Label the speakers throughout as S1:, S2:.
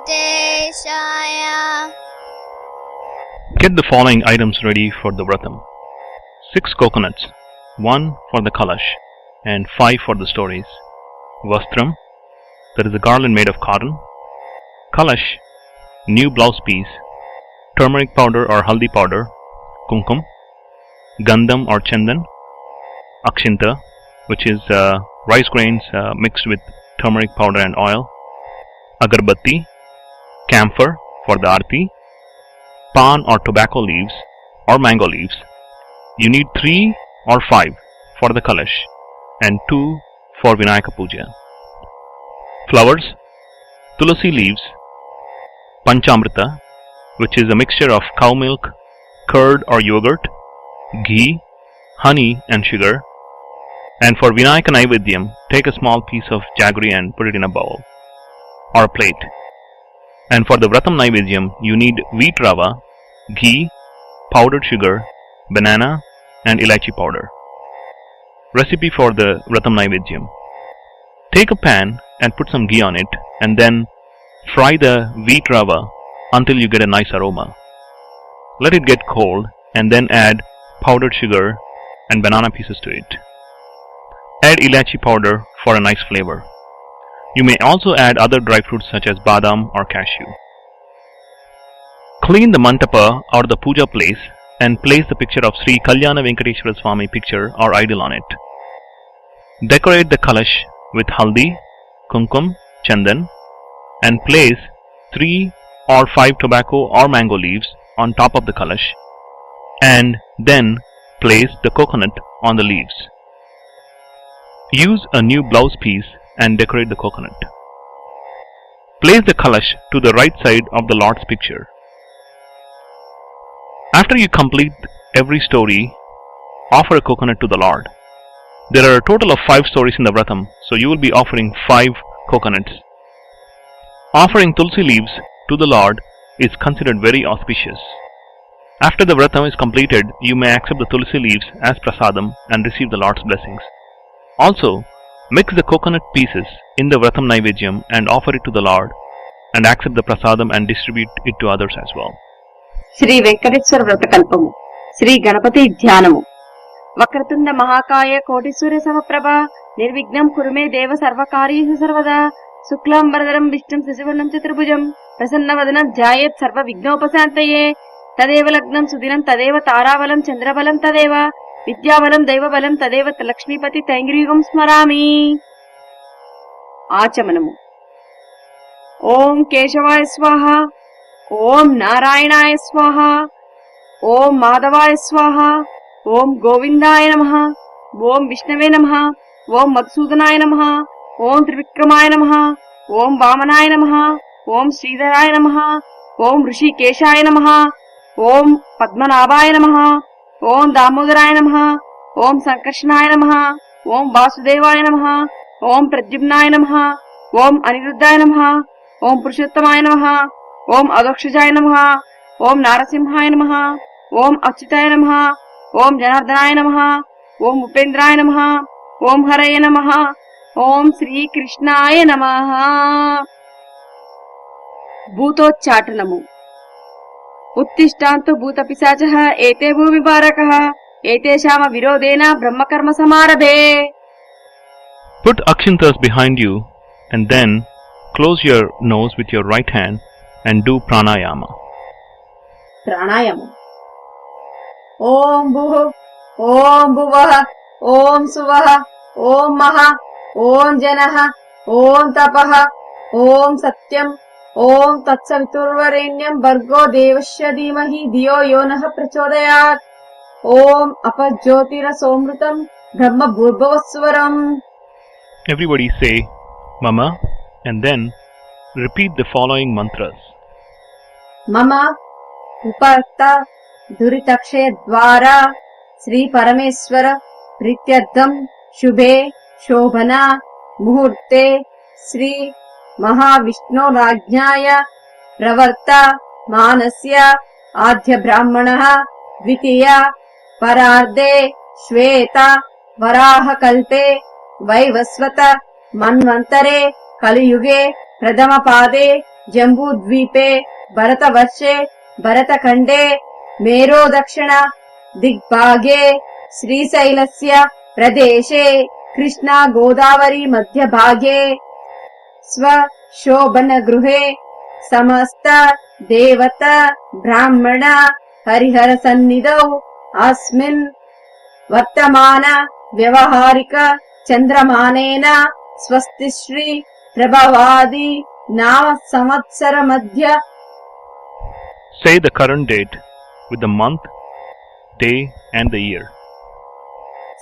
S1: venkatesaya.
S2: Get the following items ready for the vratam. 6 coconuts, 1 for the kalash and 5 for the stories. Vastram, that is a garland made of cotton. Kalash, new blouse piece. Turmeric powder or haldi powder. Kumkum. Gandham or chandan. Akshinta, which is rice grains mixed with turmeric powder and oil. Agarbatti, camphor for the arti. Pan or tobacco leaves or mango leaves. You need 3 or 5 for the kalash and 2 for Vinayaka Puja. Flowers, tulasi leaves, panchamrita, which is a mixture of cow milk, curd or yogurt, ghee, honey and sugar. And for Vinayaka Naivedyam, take a small piece of jaggery and put it in a bowl or a plate. And for the Vratam Naivedyam, you need wheat rava, ghee, powdered sugar, banana and elaichi powder. Recipe for the Vratam Naivedyam. Take a pan and put some ghee on it and then fry the wheat rava until you get a nice aroma. Let it get cold and then add powdered sugar and banana pieces to it. Add elaichi powder for a nice flavor. You may also add other dry fruits such as badam or cashew. Clean the mantapa or the puja place and place the picture of Sri Kalyana Venkateswara Swami picture or idol on it. Decorate the kalash with haldi, kumkum, chandan and place 3 or 5 tobacco or mango leaves on top of the kalash and then place the coconut on the leaves. Use a new blouse piece and decorate the coconut. Place the kalash to the right side of the Lord's picture. After you complete every story, offer a coconut to the Lord. There are a total of 5 stories in the vratam, so you will be offering 5 coconuts. Offering tulsi leaves to the Lord is considered very auspicious. After the vratam is completed, you may accept the tulsi leaves as prasadam and receive the Lord's blessings. Also, mix the coconut pieces in the vratam naivedyam and offer it to the Lord and accept the prasadam and distribute it to others as well.
S3: Shri Venkateswara varthakalpam. Shri Ganapati Dhyanam. Vakratunda Mahakaya Kotisura Samaprabha Nirvignam Kurume Deva Sarvakarishu Sarvada Suklam Varadaram Vishtam Sasivanam Chaturabhujam Prasanna Jayat Sarva Vignopasantaye Tadeva Lagnam Sudinam Tadeva Taravalam Chandrabalam Tadeva Vidyavalam Daivabalam Tadeva Lakshmipati Taingriyugam Smarami. Achamanamu. Om Keshavaya Swaha. Om Narayanaya Swaha. Om Madhavaya Swaha. Om Govindaya Namaha. Om Vishnave Namaha. Om Madhusudanaya Namaha. Om Trivikramaya Namaha. Om Vamanaya Namaha. Om Sridharaya Namaha. Om Rishikeshaya Namaha. Om Padmanabhaya Namaha. Om Damodaraya Namaha. Om Sankarshanaya Namaha. Om Vasudevaya Namaha. Om Pradyumnaya Namaha. Om Aniruddhaya Namaha. Om Purushottamaya Namaha. Om Adokshajaya Namaha. Om Narasimhaya Namaha. Om Achyutaya Namaha. Om Janardhanaya Namaha. Om Upendraya Namaha. Om Haraya Namaha. Om Sri Krishnaya Namaha. Bhutochatanamu. Uttishtantu bhutapisachah ete bhumibarakah ete shama virodena brahmakarma samarabhe.
S2: Put akshintas behind you and then close your nose with your right hand and do pranayama.
S3: Pranayama. Om Bhuh, Om Bhuvah, Om Suvah, Om Maha, Om Janah, Om Tapah, Om Satyam, Om Tatsaviturvarenyam Bhargo Devasya Dhimahi Dhiyo Yonah Prachodayat. Om Apajyotira Somrutam Brahma Bhurbhavaswaram.
S2: Everybody say Mama and then repeat the following mantras.
S3: Mama Uparta Duritakshay Dvara Sri Parameswara Prityardham Shubhe Shobhana Muhurte Sri Mahavishnu Rajnaya Pravarta Manasya Adhya Brahmanaha Dvitiya Pararde Shveta Varahakalpe Vaivasvata Manvantare Kaliyuge Pradama Pade जम्बूद्वीपे भरतवर्षे भरतखण्डे मेरो दक्षिण दिग्भागे श्रीशैलस्य प्रदेशे कृष्णा गोदावरी मध्यभागे स्वशोभनगृहे समस्त देवता ब्राह्मण हरिहर सन्निधौ अस्मिन् वर्तमान व्यवहारिक चन्द्रमानेन स्वस्तिश्री प्रभवादि नाम संवत्सर मध्य.
S2: Say the current date with the month, day and the year.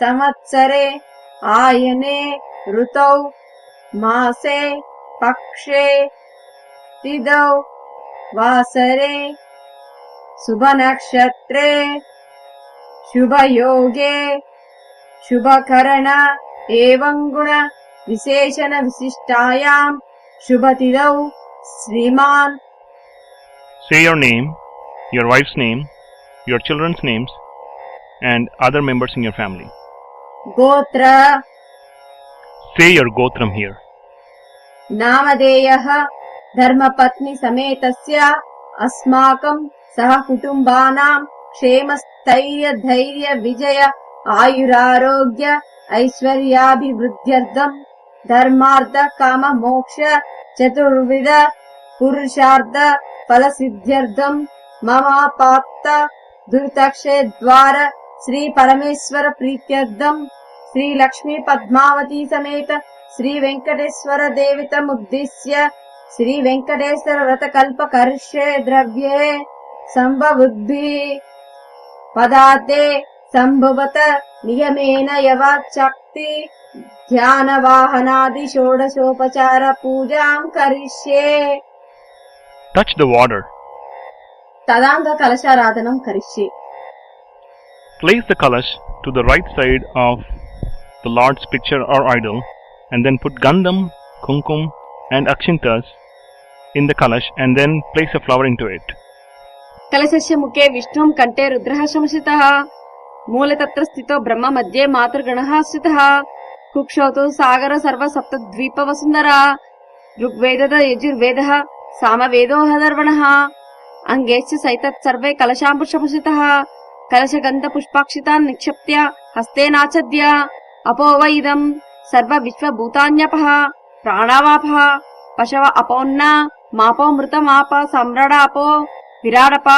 S3: संवत्सरे आयने ऋतौ मासे पक्षे तिथौ वासरे शुभनक्षत्रे शुभयोगे शुभकरण एवं गुण विशेषण विशिष्टायां शुभतिथौ श्रीमान.
S2: Say your name, your wife's name, your children's names and other members in your family.
S3: गोत्र.
S2: Say your gotram here.
S3: नामधेयः धर्मपत्नी समेतस्य अस्माकं सह कुटुम्बानां क्षेमस्थैर्य धैर्य विजय आयुरारोग्य ऐश्वर्याभिवृद्ध्यर्थं धर्मार्थ काम मोक्ष चतुर्विध पुरुषार्थ फलसिद्ध्यर्थं मम पाप्त दुर्तक्षे द्वार श्री परमेश्वर प्रीत्यर्थं श्री लक्ष्मी पद्मावती समेत श्री वेंकटेश्वर देवतमुद्दिश्य श्री वेंकटेश्वर व्रतकल्प करिष्ये द्रव्ये संभवुद्भिः पदार्थे संभवत नियमेन यवाच्चक्ति ध्यान वाहनादि षोडशोपचार पूजां करिष्ये.
S2: Touch the water.
S3: तदांग कलशाराधनं करिष्ये.
S2: Place the kalash to the right side of the Lord's picture or idol and then put gandham, kumkum and akshintas in the kalash and then place a flower into it.
S3: कलशस्य मुखे विष्णुं कंठे रुद्रः समसितः मूले तत्र स्थितो ब्रह्म मध्ये मातृगणः स्थितः कुक्षौ तु सागर सर्व सप्तद्वीप वसुन्धरा ऋग्वेदः यजुर्वेदः सामवेदो अथर्वणः अंगेश्च सैतत् सर्वे कलशाम्बुशमसितः कलशगन्ध पुष्पाक्षितान् निक्षिप्य हस्तेनाचद्य अपो व इदं सर्व विश्वभूतान्यपः प्राणावापः पशव अपोन्ना मापो मृतमाप सम्राडापो विराडप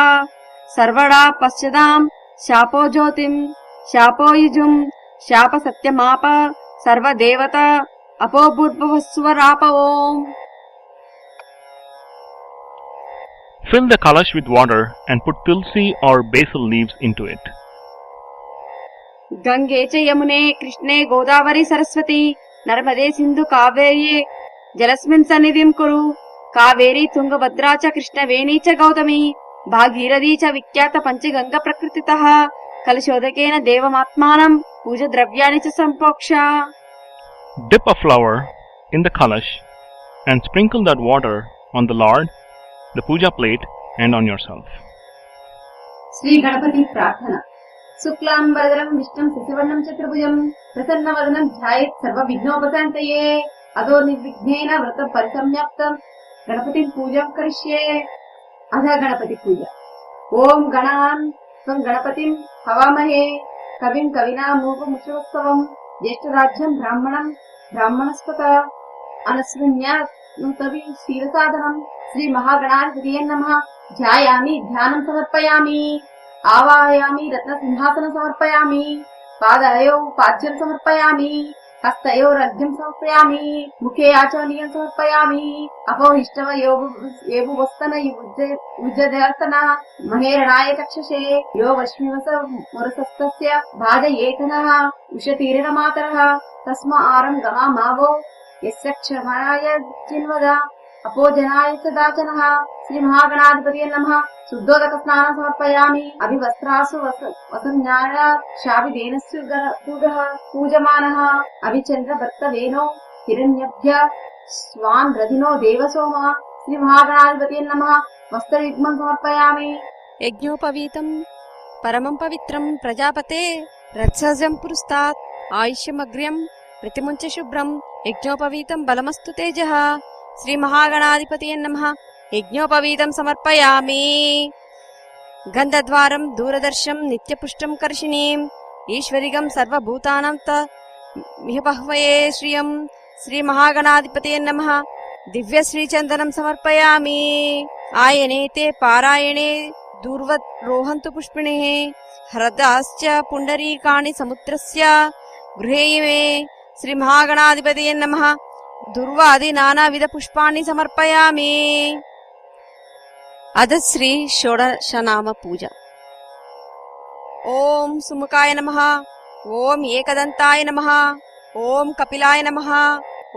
S3: सर्वडा पश्यतां शापो ज्योतिं शापो युजुं शाप सत्यमाप सर्वदेवता अपो भूर्भुवस्वराप ओम्.
S2: Fill the kalash with water and put tulsi or basil leaves into it.
S3: Gange च यमुने कृष्णे गोदावरी सरस्वती नर्मदे सिन्धु कावेरी जलस्मिन् सन्निधिं कुरु कावेरी तुंगभद्रा च कृष्णवेणी च गौतमी भागीरथी च विख्यात पंचगंगा प्रकृतितः कलशोदकेन देवमात्मानं पूजा द्रव्याणि च संप्रोक्ष.
S2: Dip a flower in the kalash and sprinkle that water on the Lord, the puja plate and on yourself.
S3: Shri Ganpati प्रार्थना. शुक्लांबरधरं विष्णुं शशिवर्णं चतुर्भुजं प्रसन्नवदनं ध्यायेत् सर्वविघ्नोपशान्तये अदो निर्विघ्नेन व्रतं परिसमाप्तं गणपतिं पूजां करिष्ये. अथ गणपति पूजा. ओम गणान् त्वं गणपतिं हवामहे कविं कविनामूपमुच्चवस्तवं ज्येष्ठराज्यं ब्राह्मणं ब्राह्मणस्पत अनस्विन्यात्मतवि शीलसाधनं श्री महागणाधिपतये नमः. ध्यायामि ध्यानं समर्पयामि आवाहयामि रत्नसिंहासनं समर्पयामि पादयोः पाद्यं समर्पयामि हस्तयोरर्घ्यं समर्पयामि मुखे आचमनीयं समर्पयामि अपोहिष्टव येभुवस्तन युजदर्तना महेरणाय चक्षुषे यो वश्मिवस मुरसस्तस्य भाजयेतनः उषतीरेण मातरः तस्मा आरं गमा मावो यस्य क्षमाय चिन्वद अपोजनाय सदाचनः. श्री महागणाधिपतये नमः. शुद्धोदक स्नानं समर्पयामि अभिवस्त्रासु वसन्याय शाविदेनस्य दुर्गः पूजमानः अभिचन्द्र भक्तवेनो हिरण्यभ्य स्वान् रधिनो देवसोम. श्री महागणाधिपतये नमः. वस्त्रयुग्मं समर्पयामि.
S1: यज्ञोपवीतं परमं पवित्रं प्रजापते रत्सजं पुरस्तात् आयुष्यमग्र्यं प्रतिमुञ्च शुभ्रं यज्ञोपवीतं बलमस्तु तेजः. श्री महागणाधिपतये नमः. యజ్ఞోపవీతం సమర్పయామి. గంధద్వారం దూరదర్శం నిత్యపుష్టం కర్షిణీం ఈశ్వరిగం సర్వభూతానాం మిహపహ్వయే శ్రియం శ్రీ మహాగణాధిపతయే నమః. దివ్య శ్రీచందనం సమర్పయామి. ఆయనే తే పారాయణే దూర్వత్ రోహంతు పుష్పిణే హ్రదాశ్చ పుండరీకాణి సముద్రస్య గృహేయిమే శ్రీ మహాగణాధిపతయే నమః. దుర్వాది నానావిధ పుష్పాన్ని సమర్పయామి. అద శ్రీ షోడశనామ పూజ. ఓం సుముఖాయ నమః. ఓం ఏకదంతాయ నమః. ఓం కపిలాయ నమః.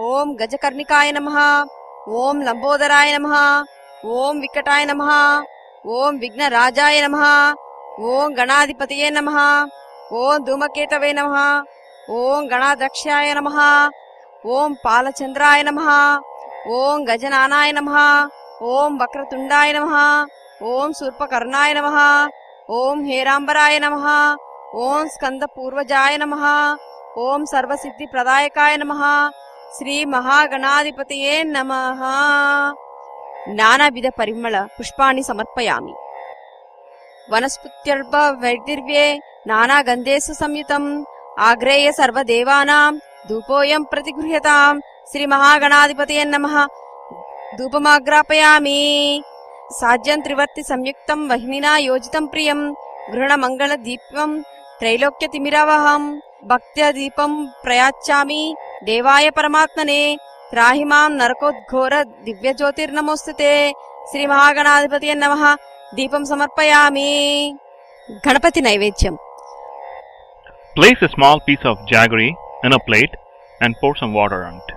S1: ఓం గజకర్ణికాయ నమః. ఓం లంబోదరాయ నమః. ఓం వికటాయ నమః. ఓం విఘ్నరాజాయ నమః. ఓం గణాధిపతయే నమః. ఓం ధూమకేతవే నమః. ఓం గణాధ్యక్షాయ నమః. ఓం పాలచంద్రాయ నమః. ఓం గజనానాయ నమః. ఓం వక్రతుండాయ నమః. ఓం శూర్పకర్ణాయ నమః. ఓం హేరాంబరాయ నమః. ఓం స్కందపూర్వజాయ నమః. ఓం సర్వసిద్ధిప్రదాయకాయ నమః. శ్రీ మహాగణాధిపతయే నమః. నానావిధ పరిమళ పుష్పాన్ని సమర్పయామి. వనస్పత్యర్భ వైర్దిర్వ్యే నానాగంధేషు సంయుతం ఆగ్రేయ సర్వదేవానాం ధూపోయం ప్రతిగృహ్యతాం. శ్రీ మహాగణాధిపతయే నమః. ధూపమాగ్రాపయామి. సాజ్యం త్రివర్తి సంయుక్తం వహ్నినా యోజితం ప్రియం గృహణ మంగళ దీపం త్రైలోక్య తిమిరవహం భక్త్యా దీపం ప్రయాచ్చామి దేవాయ పరమాత్మనే. త్రాహి మాం నరకోద్ఘోర దివ్యజ్యోతిర్నమోస్తుతే. శ్రీ మహాగణాధిపతయే నమః. దీపం సమర్పయామి. గణపతి నైవేద్యం.
S2: Place a small piece of jaggery in a plate and pour some water on it.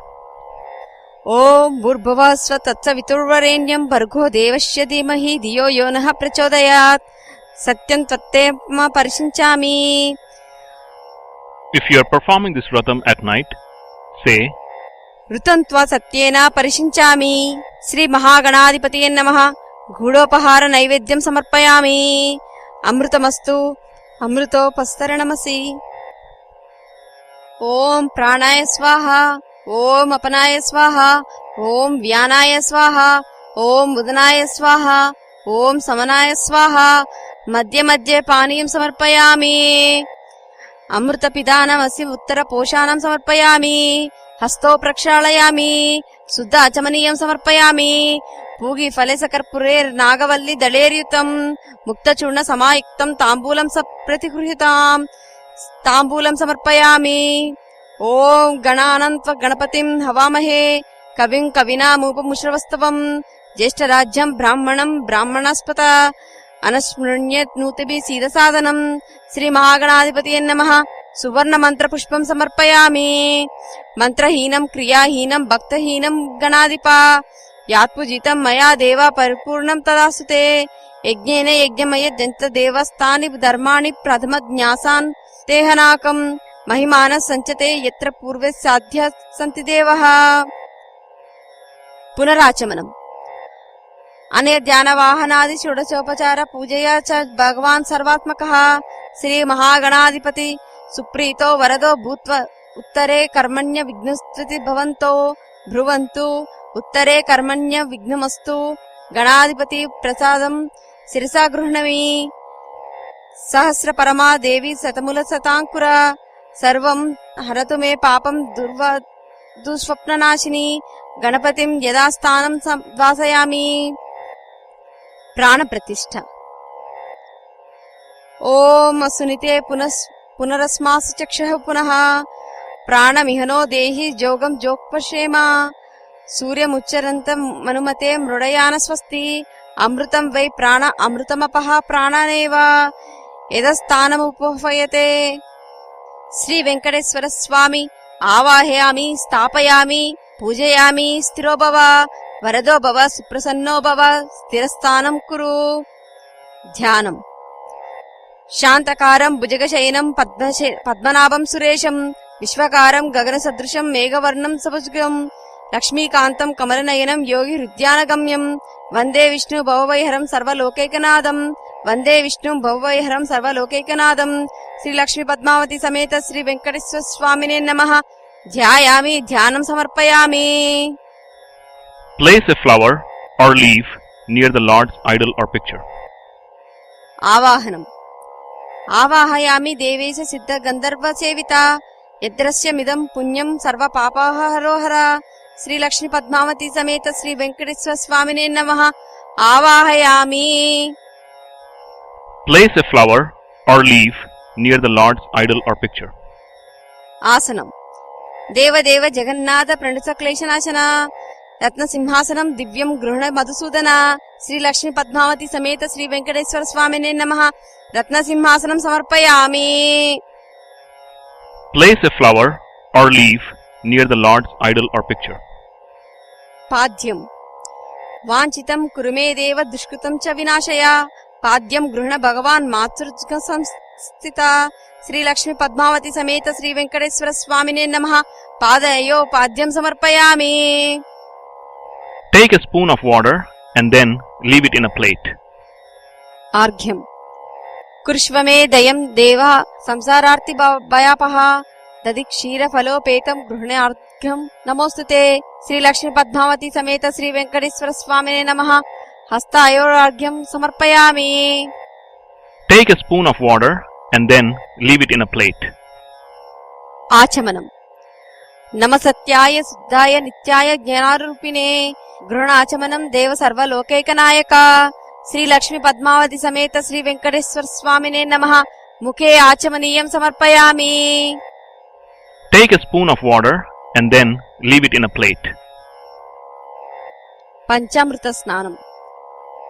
S1: ఓం భూర్భువః స్వ తత్సవితుర్వరేణ్యం భర్గో దేవస్య ధీమహి ధియో యో నః ప్రచోదయాత్. సత్యం త్వత్తేమ పరిశించామి.
S2: If you are performing this vratam at night, say,
S1: ఋతం త్వా సత్యేన పరిశించామి. శ్రీ మహాగణాధిపతయే నమః. గూఢోపహార నైవేద్యం సమర్పయామి. అమృతమస్తు అమృతోపస్తరణమసి. ఓం ప్రాణాయ స్వాహ. ఓం అపనాయ స్వాహ. ఓం వ్యానాయ స్వాహ. ఓం ఉదనాయ స్వాహ. ఓం సమనాయ స్వాహ. మధ్య మధ్య పానీయం సమర్పయామి. అమృత పిదానమసి ఉత్తర పోషాణం సమర్పయామి. హస్తో ప్రక్షాళయామి. శుద్ధ అచమనీయం సమర్పయామి. పూగి ఫలేసకర్పూరే నాగవల్లి దళేర్యుతం ముక్తచూర్ణ సమాయుక్తం తాంబూలం ప్రతిగృహ్యతాం. తాంబూలం సమర్పయామి. ఓం గణానంత్వ గణపతిం హవామహే కవిం కవినామూపముశ్రవస్తవం జ్యేష్ఠరాజ్యం బ్రాహ్మణం బ్రాహ్మణస్పత అనస్మృణ్యత్ నూతిభిః సీదసాదనం. శ్రీ మహాగణాధిపతయే నమః. సువర్ణ మంత్ర పుష్పం సమర్పయామి. మంత్రహీనం క్రియాహీనం భక్తహీనం గణాధిప యాత్పుజితం మయా దేవ పరిపూర్ణం తదాస్తుతే. యజ్ఞేన యజ్ఞమయజ్జంత దేవస్థాని ధర్మాణి ప్రథమ జ్ఞాసాన్ తేహనాకం మహిమాన సంచతే యత్ర పూర్వే సాధ్య సంతి దేవః. పునరాచమనం. అనే ధ్యానవాహనాది షోడశోపచార పూజయా చ భగవాన్ సర్వాత్మకః శ్రీ మహాగణాధిపతి సుప్రీతో వరదో భూత్వ ఉత్తరే కర్మణ్య విఘ్నస్తుతి భవంతో భ్రువంతు. ఉత్తరే కర్మణ్య విఘ్నమస్తు. గణాధిపతి ప్రసాదం శిరసా గృహ్ణమి. సహస్ర పరమా దేవి శతముల శతాంకుర సర్వం హరతు మే పాపం దుస్వప్ననాశిని. గణపతిం యథాస్థానం వాసయామి. ప్రాణప్రతిష్ఠ. ఓం అసునితే పునరస్మాసు చక్షుః పునః ప్రాణమిహనో దేహి జోగం జోక్పశేమ. సూర్యముచ్చరంతం మనుమతే మృడయాన స్వస్తి. అమృతం వై ప్రాణ అమృతమపః ప్రాణానేవ యథస్థానముపహ్వయతే. శ్రీ వెంకటేశ్వర స్వామి ఆవాహయామి స్థాపయామి పూజయామి. స్థిరో భవ వరదో భవ సుప్రసన్నో భవ స్థిరస్థానం కురు. ధ్యానం. శాంతకారం భుజగశయనం పద్మనాభం సురేశం విశ్వకారం గగన సదృశం మేఘవర్ణం సభుజగం లక్ష్మీకాంతం కమలనయనం యోగి హృద్యానగమ్యం. వందే విష్ణు భవవైహరం సర్వలోకైకనాథం. వందే విష్ణు భవవైహరం సర్వలోకైకనాథం. శ్రీ లక్ష్మీ పద్మావతి సమేత శ్రీ వెంకటేశ్వర స్వామినే నమః. ధ్యాయామి. ధ్యానం సమర్పయామి.
S2: Place a flower or leaf near the Lord's idol or picture.
S1: ఆవాహనం. ఆవాహయామి దేవేశ సిద్ధ గంధర్వ సేవిత యద్రస్యమిదం పుణ్యం సర్వ పాపహరోహర శ్రీ లక్ష్మీ పద్మావతి సమేత శ్రీ వెంకటేశ్వర స్వామినే నమః. ఆవాహయామి.
S2: Place a flower or leaf near the Lord's idol or picture.
S1: ఆసనం. దేవదేవ జగన్నాథ ప్రణుత క్లేశనాశన రత్నసింహాసనం దివ్యం గృహణ మధుసూదన శ్రీ లక్ష్మీ పద్మావతి సమేత శ్రీ వెంకటేశ్వర స్వామినే నమః. రత్నసింహాసనం సమర్పయామి.
S2: Place a flower or leaf near the Lord's idol or picture.
S1: పాద్యం. వాంఛితం కురుమే దేవ దుష్కృతం చ వినాశయ పాద్యం గృహణ భగవాన్ మాతృ సంస్థిత శ్రీ లక్ష్మీ పద్మావతి సమేత శ్రీ వెంకటేశ్వర స్వామినే నమః. పాదయో పాద్యం సమర్పయామి.
S2: Take a spoon of water and then leave it in a plate.
S1: ఆర్ఘ్యం. కుర్ష్వమే దయం దేవ సంసారార్తి భయాపహ దది క్షీర ఫలోపేతం గృహణార్ఘ్యం నమోస్తుతే శ్రీ లక్ష్మీ పద్మావతి సమేత శ్రీ వెంకటేశ్వర స్వామినే నమః. హస్తాయోరార్ఘ్యం సమర్పయామి.
S2: Take a spoon of water and then leave it in a plate.
S1: ఆచమనం. నమ సత్యాయ శుద్ధాయ నిత్యాయ జ్ఞానారూపిణే గృహణాచమనం దేవ సర్వలోకైకనాయక శ్రీ లక్ష్మీ పద్మావతి సమేత శ్రీ వెంకటేశ్వర స్వామినే నమః. ముఖే ఆచమనీయం సమర్పయామి.
S2: Take a spoon of water and then leave it in a plate.
S1: పంచామృత స్నానం.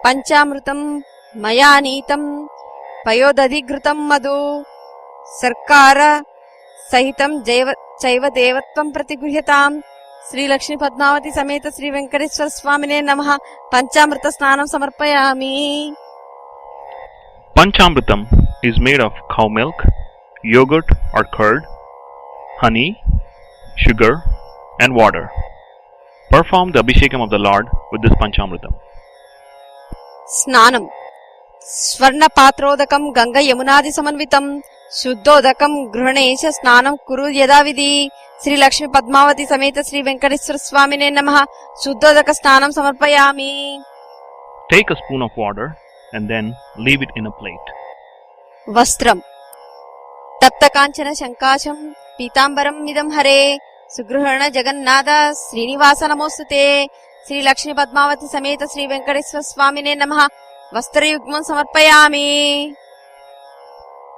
S1: పంచామృతం మయా నీతం పయోదధిఘృతం మధు సర్కార సహితం చైవ దేవత్వం ప్రతిగృహ్యతాం శ్రీ లక్ష్మీ పద్మావతి సమేత శ్రీ వెంకటేశ్వర స్వామినే నమః. పంచామృత స్నానం సమర్పయామి.
S2: Panchamritam is made of cow milk, yogurt or curd, honey, sugar and water. Perform the abhishekam of the Lord with this Panchamritam.
S1: స్నానం. స్వర్ణ పాత్రోదకం గంగ యమునాది సమన్వితం శుద్ధోదకం గృహణేశ స్నానం కురు యథావిధి శ్రీ లక్ష్మీ పద్మావతి సమేత శ్రీ వెంకటేశ్వర స్వామినే నమః. శుద్ధోదక స్నానం సమర్పయామి.
S2: Take a spoon of water and then leave it in a plate.
S1: వస్త్రం. తప్త కాంచన శంకాశం పీతాంబరం మిదం హరే సుగృహణ జగన్నాథ శ్రీనివాస నమోస్తుతే శ్రీ లక్ష్మీ పద్మావతి సమేత శ్రీ వెంకటేశ్వర స్వామినే నమః. వస్త్రయుగ్మం సమర్పయామి.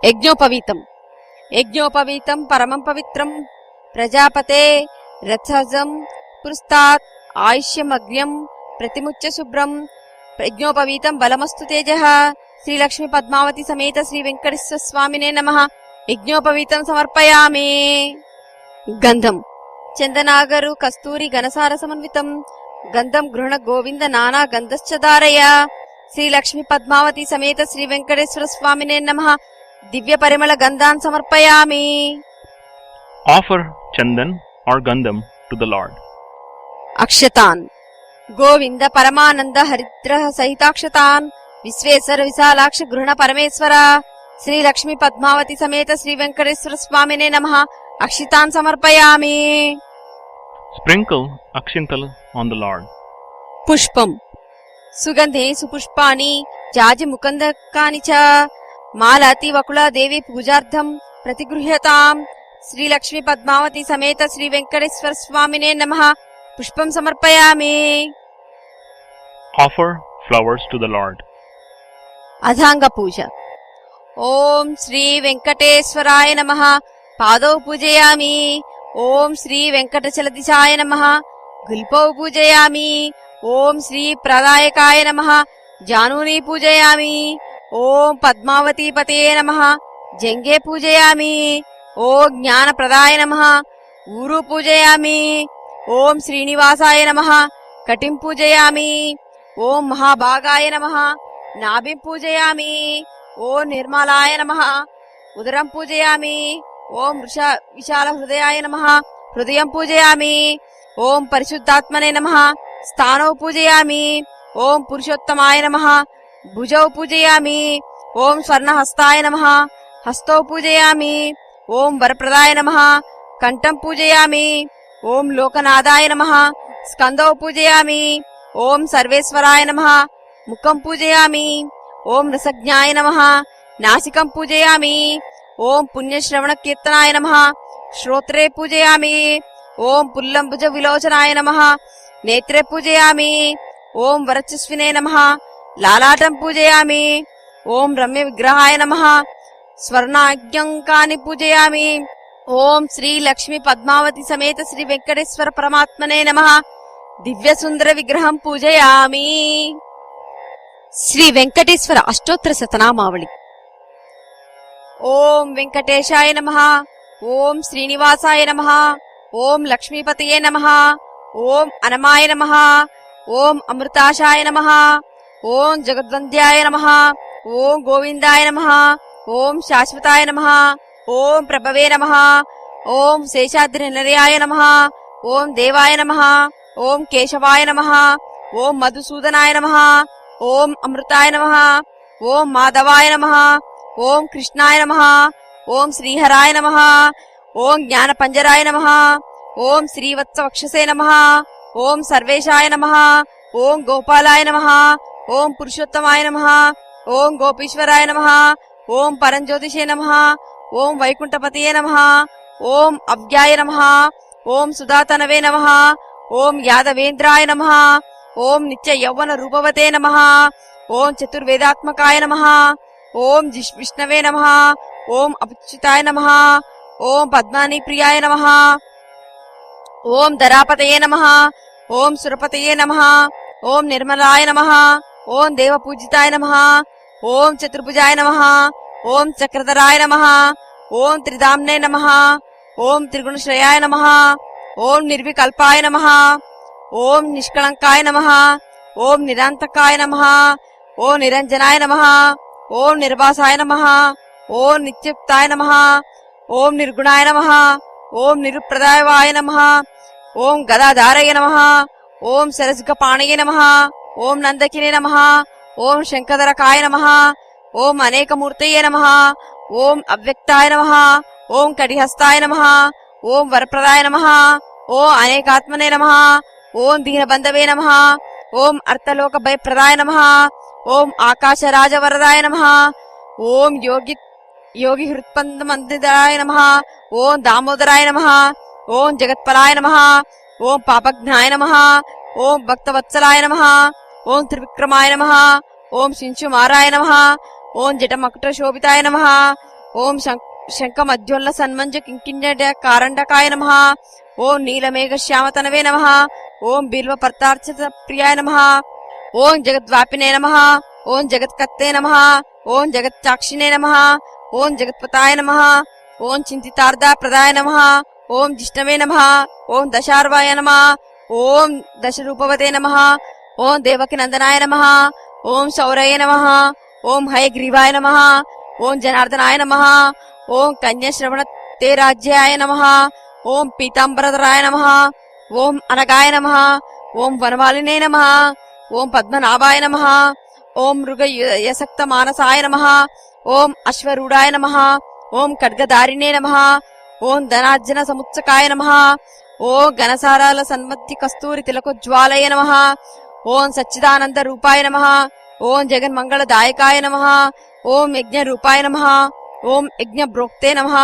S1: యజ్ఞోపవీతం. యజ్ఞోపవీతం పరమం పవిత్రం ప్రజాపతే రథజం పురస్తాత్ ఆయుష్యమగ్ర్యం ప్రతిముచ్య శుభ్రం యజ్ఞోపవీతం బలమస్తు తేజః శ్రీ లక్ష్మీ పద్మావతి సమేత శ్రీ వెంకటేశ్వర స్వామినే నమః. యజ్ఞోపవీతం సమర్పయామి. గంధం. చందనాగరు కస్తూరి ఘనసార సమన్వితం గంధం గృహణ గోవింద నానా గంధశ్చ ధారయ శ్రీ లక్ష్మీ పద్మావతి సమేత శ్రీ వెంకటేశ్వర స్వామినే నమః. దివ్య పరిమళ గంధాన్ సమర్పయామి.
S2: Offer chandan or gandham to the Lord.
S1: అక్షతాన్. Govinda పరమానంద హరిద్ర సహితాక్షతాన్ విశ్వేశ్వర విశాలాక్ష గృహణ పరమేశ్వర శ్రీ లక్ష్మీ పద్మావతి సమేత శ్రీ వెంకటేశ్వర స్వామినే నమః. అక్షితాన్ సమర్పయామి.
S2: Sprinkle akshintal on the Lord.
S1: పుష్పం. సుగంధే సుపుష్పాని జాజి ముకందకాని చ మాలతి వకుళ దేవి పూజార్థం ప్రతిగృహ్యతాం శ్రీ లక్ష్మీ పద్మావతి సమేత శ్రీ వెంకటేశ్వర స్వామినే నమః. పుష్పం సమర్పయామి.
S2: Offer flowers to the Lord.
S1: అథాంగ పూజ. ఓం శ్రీ వెంకటేశ్వరాయ నమః. పాదౌ పూజయామి. ఓం శ్రీ వెంకటచలదిశాయ నమః. గుల్పౌ పూజయామి. ఓం శ్రీ ప్రదాయకాయ నమః. జానూని పూజయామి. ఓం పద్మావతీపతయే నమః. జంగే పూజయామి. ఓం జ్ఞానప్రదాయ నమః. ఊరు పూజయామి. ఓం శ్రీనివాసాయ నమః. కటిం పూజయామి. ఓం మహాభాగాయ నమః. నాభిం పూజయామి. ఓం నిర్మలాయ నమః. ఉదరం పూజయామి. ఓం విశాల హృదయాయ నమః. హృదయం పూజయామి. ఓం పరిశుద్ధాత్మనే నమః. స్థానౌ పూజయామి. ఓం పురుషోత్తమాయ నమః. భుజౌ పూజయామి. ఓం స్వర్ణహస్తాయ నమః. హస్తౌ పూజయామి. ఓం వరప్రదాయ నమః. కంఠం పూజయామి. ఓం లోకనాథాయ నమః. స్కందౌ పూజయామి. ఓం సర్వేశ్వరాయ నమః. ముఖం పూజయామి. ఓం రసజ్ఞాయ నమః. నాసికం పూజయామి. ఓం పుణ్యశ్రవణ కీర్తనాయ నమః. శ్రోత్రే పూజయామి. ఓం పుల్లంబుజ విలోచనాయ నమః. నేత్రే పూజయామి. ఓం వరచస్వినే నమః. లాలాటం పూజయామి. ఓం రమ్య విగ్రహాయ నమః. స్వర్ణాజ్ఞంకాని పూజయామి. ఓం శ్రీ లక్ష్మీ పద్మావతి సమేత శ్రీ వెంకటేశ్వర పరమాత్మనే నమః. దివ్య సుందర విగ్రహం పూజయామి. శ్రీ వెంకటేశ్వర అష్టోత్తర శతనామావళి. ఓం వెంకటేశాయ నమః. ఓం శ్రీనివాసాయ నమః. ఓం లక్ష్మీపతయే నమః. ఓం అనమాయ నమః. ఓం అమృతాశాయ నమః. ఓం జగద్వంద్యాయ నమః. ఓం గోవిందాయ నమః. ఓం శాశ్వతాయ నమః. ఓం ప్రభవే నమః. ఓం శేషాద్రి నిలయాయ నమః. ఓం దేవాయ నమః. ఓం కేశవాయ నమః. ఓం మధుసూదనాయ నమః. ఓం అమృతాయ నమః. ఓం మాధవాయ నమః. ఓం కృష్ణాయ నమః. ఓం శ్రీహరాయ నమః. ఓం జ్ఞానపంజరాయ నమః. ఓం శ్రీవత్సవక్షసే నమః. ఓం సర్వేశాయ నమః. ఓం గోపాలాయ నమః. ఓం పురుషోత్తమాయ నమః. ఓం గోపీశ్వరాయ నమః. ఓం పరంజ్యోతిషే నమః. ఓం వైకుంఠపతయే నమః. ఓం అవ్యాయ నమః. ఓం సుధాతనవే నమః. ఓం యాదవేంద్రాయ నమః. ఓం నిత్య యౌవన రూపవతే నమః. ఓం చతుర్వేదాత్మకాయ నమః. ఓం విష్ణవే నమః. ఓం అచ్యుతాయ నమః. ఓం పద్మాని ప్రియాయ నమః. ఓం ధరాపతయే నమః. ఓం సురపతయే నమః. ఓం నిర్మలాయ నమః. ఓం దేవపూజితాయ నమః. ఓం చతుర్భుజాయ నమః. ఓం చక్రధరాయ నమః. ఓం త్రిదామ్నే నమః. ఓం త్రిగుణశ్రయాయ నమః. ఓం నిర్వికల్పాయ నమః. ఓం నిష్కళంకాయ నమః. ఓం నిరాంతకాయ నమః. ఓం నిరంజనాయ నమః. ఓం నిర్వాసాయ నమః. ఓం నిత్యుక్తాయ నమః. ఓం నిర్గుణాయ నమః. ఓం నిరుప్రదాయవాయ నమః. ఓం గదాధారయ నమః. ఓం సరస్గపాణయే నమః. ఓం నందకినే నమః. ఓం శంఖధరకాయ నమః. ఓం అనేకమూర్తయే నమః. ఓం అవ్యక్తాయ నమః. ఓం కటిహస్తాయ నమః. ఓం వరప్రదాయ నమః. ఓం అనేకాత్మనే నమః. ఓం దీనబంధవే నమః. ఓం అర్థలోక భయప్రదాయ నమః. ఓం ఆకాశరాజవరదాయ నమః. ఓం యోగి హృత్పందమందిరాయ నమః. ఓం దామోదరాయ నమః. ఓం జగత్పలాయ నమః. ఓం పాపఘ్నాయ నమః. ఓం భక్తవత్సలాయ నమః. ఓం త్రివిక్రమాయ నమః. ఓం శింశుమారాయ నమః. ఓం జటమకుటశోభితాయ నమః. ఓం శంఖమధ్యోల్ల సన్మంజ కింకిణ్య కారండకాయ నమః. ఓం నీలమేఘశ్యామతనవే నమః. ఓం బిల్వపర్తార్చిత ప్రియాయ నమః. ఓం జగద్వాపినే నమః. ఓం జగత్కర్తే నమః. ఓం జగచ్చాక్షిణే నమః. ఓం జగత్పతాయ నమః. ఓం చింతితార్థప్రదాయ నమః. ఓం జిష్ణవే నమః. ఓం దశార్వాయ నమః. ఓం దశరూపవతే నమః. ఓం దేవకి నందనాయ నమః. ఓం శౌరయ నమః. ఓం హయగ్రీవాయ నమః. ఓం జనార్దనాయ నమః. ఓం కన్యాశ్రవణతే రాజ్యాయ నమః. ఓం పీతాంబరధరాయ నమః. ఓం అనగాయ నమః. ఓం వనమాలినే నమః. ఓం పద్మనాభాయ నమః. ఓం మృగయసక్త మానసాయ నమః. ఓం అశ్వరూఢాయ నమః. ఓం ఖడ్గధారిణే నమః. ఓం ధనార్జన సముత్సకాయ నమః. ఓం ఘనసారాల సన్మతి కస్తూరి తిలకోజ్వాలయ నమః. ఓం సచ్చిదానంద రూపాయ నమః. ఓం జగన్మంగళదాయకాయ నమః. ఓం యజ్ఞ రూపాయ నమః. ఓం యజ్ఞ బ్రోక్తే నమః.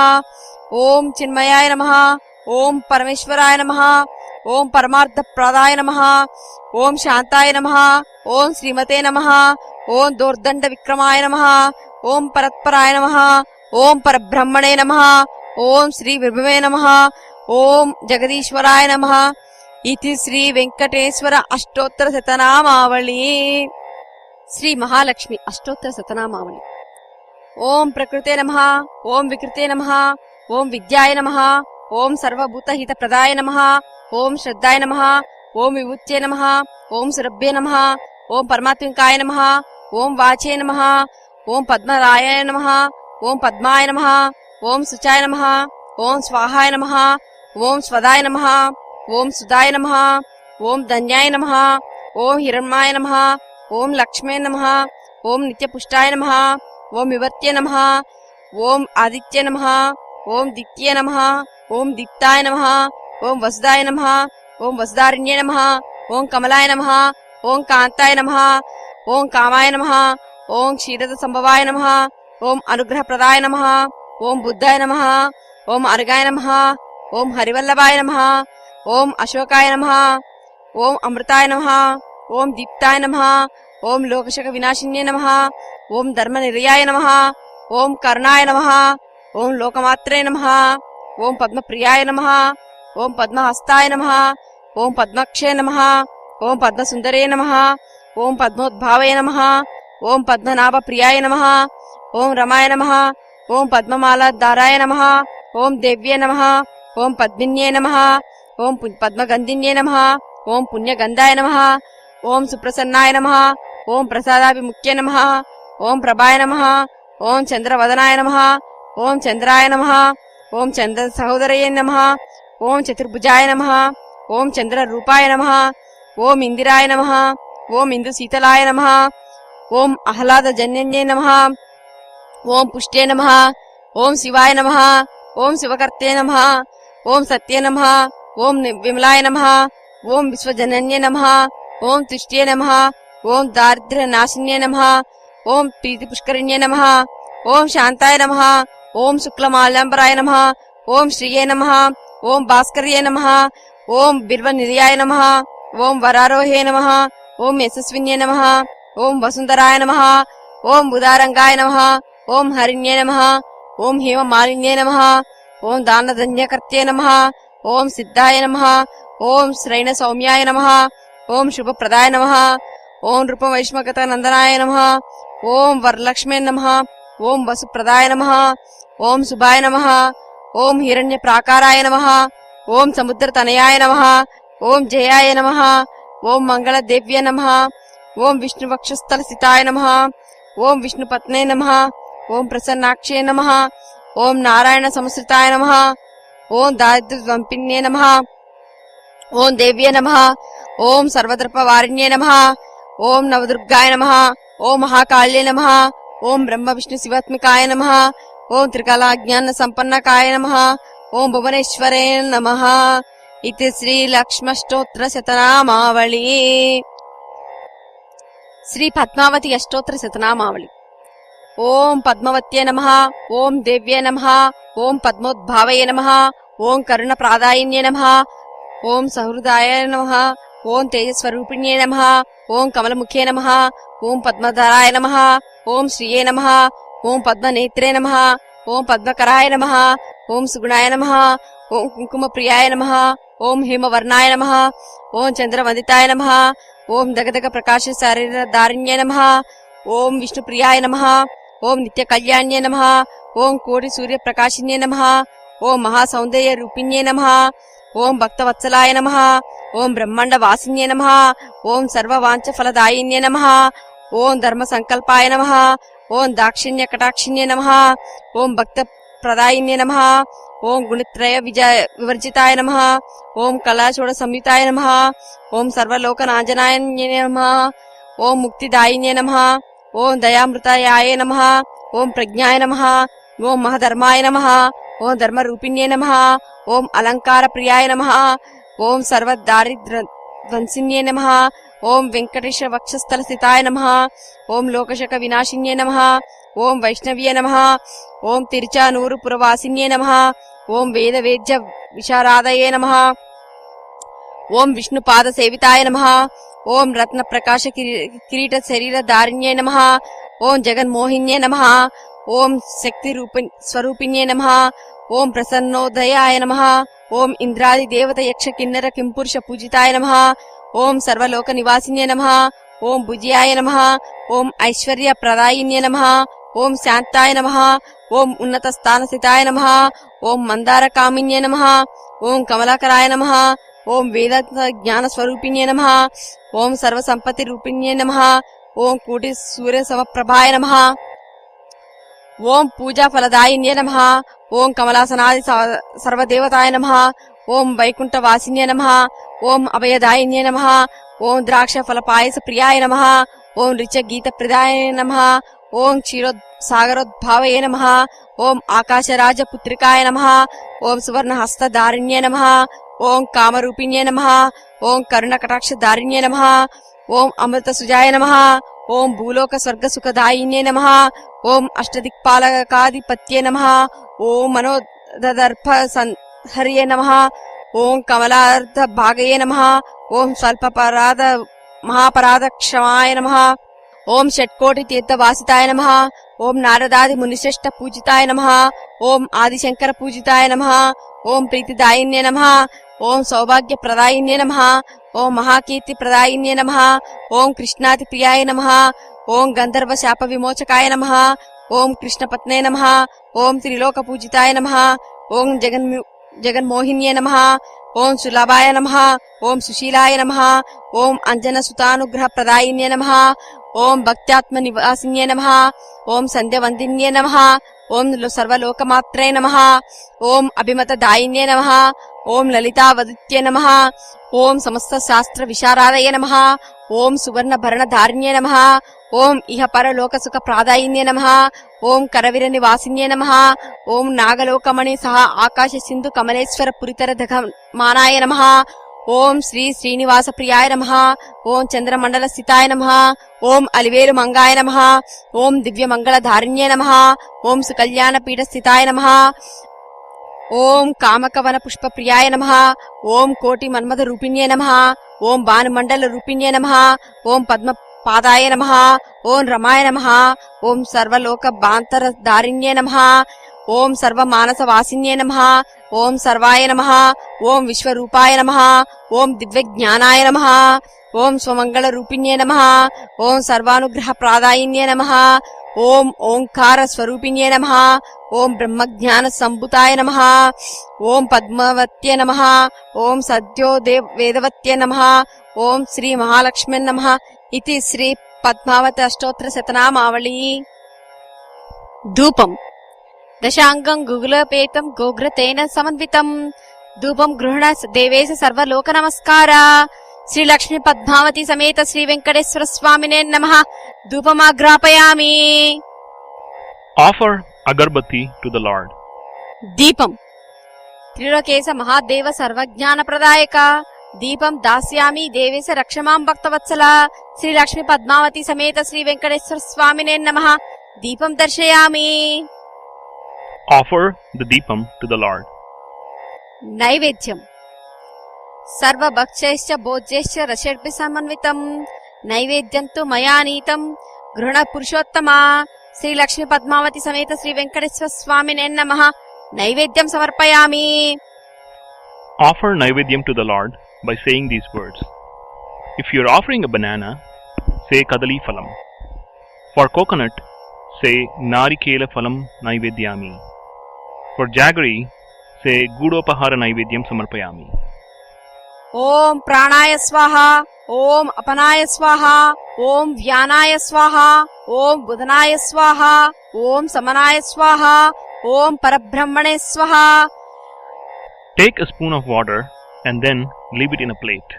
S1: ఓం చిన్మయాయ నమః. ఓం పరమేశ్వరాయ నమః. ఓం పరమార్థప్రదాయ నమః. ఓం శాంతాయ నమః. ఓం శ్రీమతే నమః. ఓం దోర్దండ విక్రమాయ నమః. ఓం పరత్పరాయ నమః. ఓం పరబ్రహ్మణే నమః. ఓం శ్రీ విభవే నమః. ఓం జగదీశ్వరాయ నమః. ఇది శ్రీ వెంకటేశ్వర అష్టోత్తర శతనామావళి. శ్రీ మహాలక్ష్మి అష్టోత్తర శతనామావళి. ఓం ప్రకృతే నమః. ఓం వికృతే నమః. ఓం విద్యాయ నమః. ఓం సర్వభూతహిత ప్రదాయ నమః. ఓం శ్రద్ధాయ నమః. ఓం విభూత్యే నమః. ఓం సురభ్యే నమః. ఓం పరమాత్మికాయ నమః. ఓం వాచే నమః. ఓం పద్మరాయాయ నమః. ఓం పద్మాయ నమః. ఓం శుచాయ నమః. ఓం స్వాహాయ నమః. ఓం స్వదాయ నమః. ఓం సుదాయ నమః. ఓం ధన్యాయ నమః. ఓం హిరణ్మాయ నమః. ఓం లక్ష్మే నమః. ఓం నిత్యపుష్టాయ నమః. ఓం వివర్త్యే నమః. ఓం ఆదిత్య నమః. ఓం దిత్యే నమః. ఓం దీప్తాయ నమః. ఓం వసుదాయ నమః. ఓం వసుదారిణ్యే నమః. ఓం కమలాయ నమః. ఓం కాంతాయ నమః. ఓం కామాయ నమః ఓం క్షీరద సంభవాయ నమః ఓం అనుగ్రహప్రదాయ నమః ఓం బుద్ధాయ నమః ఓం అర్గాయ నమః ఓం హరివల్లభాయ నమః ఓం అశోకాయ నమః ఓం అమృతాయ నమః ఓం దీప్తాయ నమః ఓం లోకశక వినాశిన్యే నమః ఓం ధర్మనిరయాయ నమః ఓం కరుణాయ నమః ఓం లోకమాత్రే నమః ఓం పద్మప్రియాయ నమః ఓం పద్మహస్తాయ నమః ఓం పద్మక్షే నమః ఓం పద్మసుందరే నమః ఓం పద్మోద్భావయ నమః ఓం పద్మనాభప్రియాయ నమః ఓం రమాయ నమః ఓం పద్మమాలాధారాయ నమః ఓం దేవ్యే నమః ఓం పద్మిన్యే నమః ఓం పద్మగంధిన్యే నమః ఓం పుణ్యగంధాయ నమః ఓం సుప్రసన్నాయ నమః ఓం ప్రసాదాభిముఖ్యే నమః ఓం ప్రభాయ నమః ఓం చంద్రవదనాయ నమః ఓం చంద్రాయ నమః ఓం చంద్ర సహోదరయే నమః ఓం చతుర్భుజాయ నమః ఓం చంద్రరూపాయ నమః ఓం ఇందిరాయ నమః ఓం ఇందుశీతలాయ నమః ఓం ఆహ్లాదజన్యన్యే నమః ఓం పుష్టే నమః ఓం శివాయ నమః ఓం శివకర్తే నమః ఓం సత్యే నమః ఓం విమలాయ నమః ఓం విశ్వజనన్యే నమః ఓం తుష్ట్యే నమః ఓం దారిద్ర్యనాశిన్యే నమః ఓం ప్రీతిపుష్కరిణ్యే నమః ఓం శాంతాయ నమః ఓం శుక్లమాల్యాంబరాయ నమః ఓం శ్రీయే నమః ఓం భాస్కర్యే నమః ఓం బిల్వనిలయాయ నమః ఓం వరారోహే నమః ఓం యశస్విన్యే నమః ఓం వసుంధరాయ నమః ఓం ఉదారంగాయ నమః ఓం హరిణ్యే నమః ఓం హేమమాలిన్యే నమః ఓం దానధన్యకర్త్యే నమః ఓం సిద్ధాయ నమః ఓం శ్రైణ సౌమ్యాయ నమః ఓం శుభప్రదాయ నమః ఓం నృపవైష్మగత నందనాయ నమః ఓం వరలక్ష్మే నమః ఓం వసుప్రదాయ నమః ఓం శుభాయ నమః ఓం హిరణ్య ప్రాకారాయ నమః ఓం సముద్రతనయాయ నమః ఓం జయాయ నమః ఓం మంగళదేవ్య నమః ఓం విష్ణువక్షస్థలస్థితాయ నమః ఓం విష్ణుపత్నే నమః ఓం ప్రసన్నాక్షే నమః ఓం నారాయణ సంశ్రితాయ నమః ఓం దారిద్ర్యవంపిన్యే నమః ఓం దేవ్యే నమః ఓం సర్వద్రపవారిణ్యే నమః ఓం నవదుర్గాయ నమః ఓం మహాకాళ్యే నమః ఓం బ్రహ్మ విష్ణు శివాత్మికాయ నమః ఓం త్రికాలాజ్ఞాన సంపన్నకాయ నమః ఓం భువనేశ్వరే నమః इति श्री लक्ष्मष्टोत्तर शतनामावली श्री पद्मावती अष्टोत्तर शतनामावली ओम पद्मवत्ये नमः ओम देव्ये नमः ओम पद्मोद्भावये नमः ओम करुणप्रदायिन्ये नमः ओम सहृदाय नमः ओम तेजस्वरूपिण्ये नमः ओम कमलमुखे नमः ओम पद्मधराय नमः ओम श्रिये नमः ओम पद्मनेत्रे नमः ओम पद्मकराय नमः ओम सुगुणाय नमः ओम कुंकुमप्रियाय नमः ओम हेमवर्णाय नमः ओम चंद्रवंदिताय नमः ओम दगदग प्रकाश शरीरधारिण्ये नमः ओम विष्णुप्रियाय नमः ओम नित्यकल्याण्ये नमः ओम कोटि सूर्यप्रकाशिन्ये नमः ओम महासौन्दर्यरूपिण्ये नमः ओम भक्तवत्सलाय नमः ओम ब्रह्माण्डवासिन्ये नमः ओम सर्ववाञ्छफलदायिन्ये नमः ओम धर्मसंकल्पाय नमः ओम दाक्षिण्यकटाक्षिण्ये नमः ओम भक्तप्रदायिन्ये नमः ओम गुणत्रय विवर्जिताय नमः ओम कलाचूड़ संयुताय नमः ओम सर्वलोकनाशनाय नमः ओम मुक्तिदायिन्ये नमः ओम दयामृताय नमः ओम प्रज्ञाय नमः ओम महधर्माय नमः ओम धर्मरूपिण्ये नमः ओम अलंकार प्रियाय नमः ओम सर्वदारिद्र्यध्वंसिन्ये नमः ओम वेंकटेश वक्षस्थलस्थिताय नमः ओम लोकशक विनाशिन्ये नमः ओम वैष्णव्ये नमः ओम तिरुचानूरुपुरवासिन्ये नमः ओम वेदवेद्य विशारादये नमः ओम विष्णुपाद सेविताय नमः ओम रत्न प्रकाश किरीट शरीरधारिण्ये नमः ओम जगन्मोहिन्ये नमः ओम शक्ति स्वरूपिण्ये नमः ओम प्रसन्नोदयाय नमः ओम इंद्रादि देवता यक्ष किन्नर किंपुरुष पूजिताय नमः ओम सर्वलोक निवासिन्ये नमः ओम भुज्याय नमः ओम ऐश्वर्य प्रदायिन्ये नमः ओम शांताय नमः ओम उन्नत स्थान स्थिताय नमः ओम मंदार कामिन्ये नमः ओम कमलाकराय नमः ओम वेद ज्ञान स्वरूपिण्ये नमः ओम सर्व संपत्ति रूपिण्ये नमः ओम कोटि सूर्य समप्रभाय नमः ओम पूजा फलदायिन्ये नमः ओम कमलासनादि सर्वदेवताय नमः ओम वैकुंठवासिन्ये नमः ओम अभयदायिन्ये नमः ओम द्राक्ष फलपायस प्रियाय नमः ओम ऋच गीत प्रदाय नमः ओम क्षीरोत्सागरोद्भावये नमः ओम आकाशराज पुत्रिकाय नमः ओम सुवर्ण हस्तधारिण्ये नमः ओम कामरूपिण्ये नमः ओम करुणकटाक्षधारिण्ये नमः ఓం అమృతసుజాయ నమః. ఓం భూలోక స్వర్గ సుఖదాయిన్యే నమః. ఓం అష్టదిక్పాలకాధిపత్యే నమః. ఓం మనోదర్ప సంహర్యే నమః. ఓం కమలార్థ భాగయే నమః. ఓం స్వల్పపరాధ మహాపరాధ క్షమాయ నమః. ఓం షట్కోటి తీర్థవాసితాయ నమః. ఓం నారదాది మునిశ్రేష్ఠ పూజితాయ నమః. ఓం ఆదిశంకర పూజితాయ నమః. ఓం ప్రీతిదాయిన్యే నమః. ఓం సౌభాగ్య ప్రదాయిన్యే నమః. ఓం మహాకీర్తి ప్రదాయిన్యే నమః. ఓం కృష్ణాతి ప్రియాయ నమః. ఓం గంధర్వ శాప విమోచకాయ నమః. ఓం కృష్ణపత్నే నమః. ఓం త్రిలోక పూజితాయ నమః. ఓం జగన్మోహిన్యే నమః. ఓం సులభాయ నమః. ఓం సుశీలాయ నమః. ఓం అంజన సుతానుగ్రహ ప్రదాయిన్యే నమః. ఓం భక్త్యాత్మ నివాసిన్యే నమః. ఓం సంధ్యవందిన్యే నమః. ఓం సర్వలోకమాత్రే నమః. ఓం అభిమత దాయిన్యే నమః. ఓం లలితావదిత్యే నమః. ఓం సమస్త శాస్త్ర విశారాదయే నమః. ఓం సువర్ణ భరణధారిణ్యే నమః. ఓం ఇహ పరలోక సుఖ ప్రాదాయిన్యే నమః. ఓం కరవిర నివాసిన్యే నమః. ఓం నాగలోకమణి సహా ఆకాశ సింధు కమలేశ్వర పురితర దఘమానాయ నమః. ఓం శ్రీ శ్రీనివాస ప్రియాయ నమః. ఓం చంద్రమండల స్థితాయ నమః. ఓం అలివేలు మంగాయ నమః. ఓం దివ్య మంగళధారిణ్యే నమః. ఓం సుకల్యాణ పీఠ స్థితాయ నమః. ఓం కామకవన పుష్ప ప్రియాయ నమః. ఓం కోటి మన్మథ రూపిణ్యే నమః. ఓం భానుమండల రూపిణ్యే నమః. ఓం పద్మ పాదాయ నమః. ఓం రమాయ నమః. ఓం సర్వలోక బాంతర దారిణ్యే నమః. ఓం సర్వమానస వాసిన్యే నమః. ఓం సర్వాయ నమః. ఓం విశ్వరూపాయ నమః. ఓం దివ్యజ్ఞానాయ నమః. ఓం స్వమంగళ రూపిణ్యే నమః. ఓం సర్వానుగ్రహ ప్రాదాయిన్యే నమః. ఓం ఓంకార స్వరూపిణ్యే నమః. ఓం బ్రహ్మజ్ఞాన సంభూతాయ నమః. ఓం పద్మవత్యే నమః. ఓం సద్యో వేదవత్యే నమః. ఓం శ్రీ మహాలక్ష్మ్యే నమః. ఇతి శ్రీ పద్మావతి అష్టోత్తర శతనామావళి. ధూపం దశాంగం గుగులోపేతం గోఘ్రతేన సమన్వితం. ధూపం గృహణ దేవేశ సర్వలోక నమస్కార. శ్రీ లక్ష్మీ పద్మావతి సమేత శ్రీ వెంకటేశ్వర స్వామినే నమః. ధూపమాగ్రాపయామి.
S2: Offer agarbatti to the Lord.
S1: దీపం త్రిలోకేశ మహాదేవ సర్వజ్ఞాన ప్రదాయక. దీపం దాస్యామి దేవేశ రక్షమాం భక్తవత్సల. శ్రీ లక్ష్మీ పద్మావతి సమేత శ్రీ వెంకటేశ్వర స్వామినే నమః. దీపం దర్శయామి.
S2: Offer the deepam to the Lord.
S1: నైవేద్యం సర్వభక్షైశ్చ భోజ్యైశ్చ రషడ్భి సమన్వితం. నైవేద్యంతు మయా నీతం గృహణ పురుషోత్తమ. శ్రీ లక్ష్మీ పద్మావతి సమేత శ్రీ వెంకటేశ్వర స్వామినే నమః. నైవేద్యం సమర్పయామి.
S2: Offer naivedyam to the Lord by saying these words. If you are offering a banana, say kadali phalam. For coconut, say narikela phalam naivedyami. For jaggery, say gudopahara naivedyam samarpayami.
S1: ఓం ప్రాణాయ స్వాహ. ఓం అపనాయ స్వాహ. ఓం వ్యానాయ స్వాహ. ఓం బుధనాయ స్వాహ. ఓం సమనాయ స్వాహ. ఓం పరబ్రహ్మణే స్వాహ.
S2: Take a spoon of water and then leave it in a plate.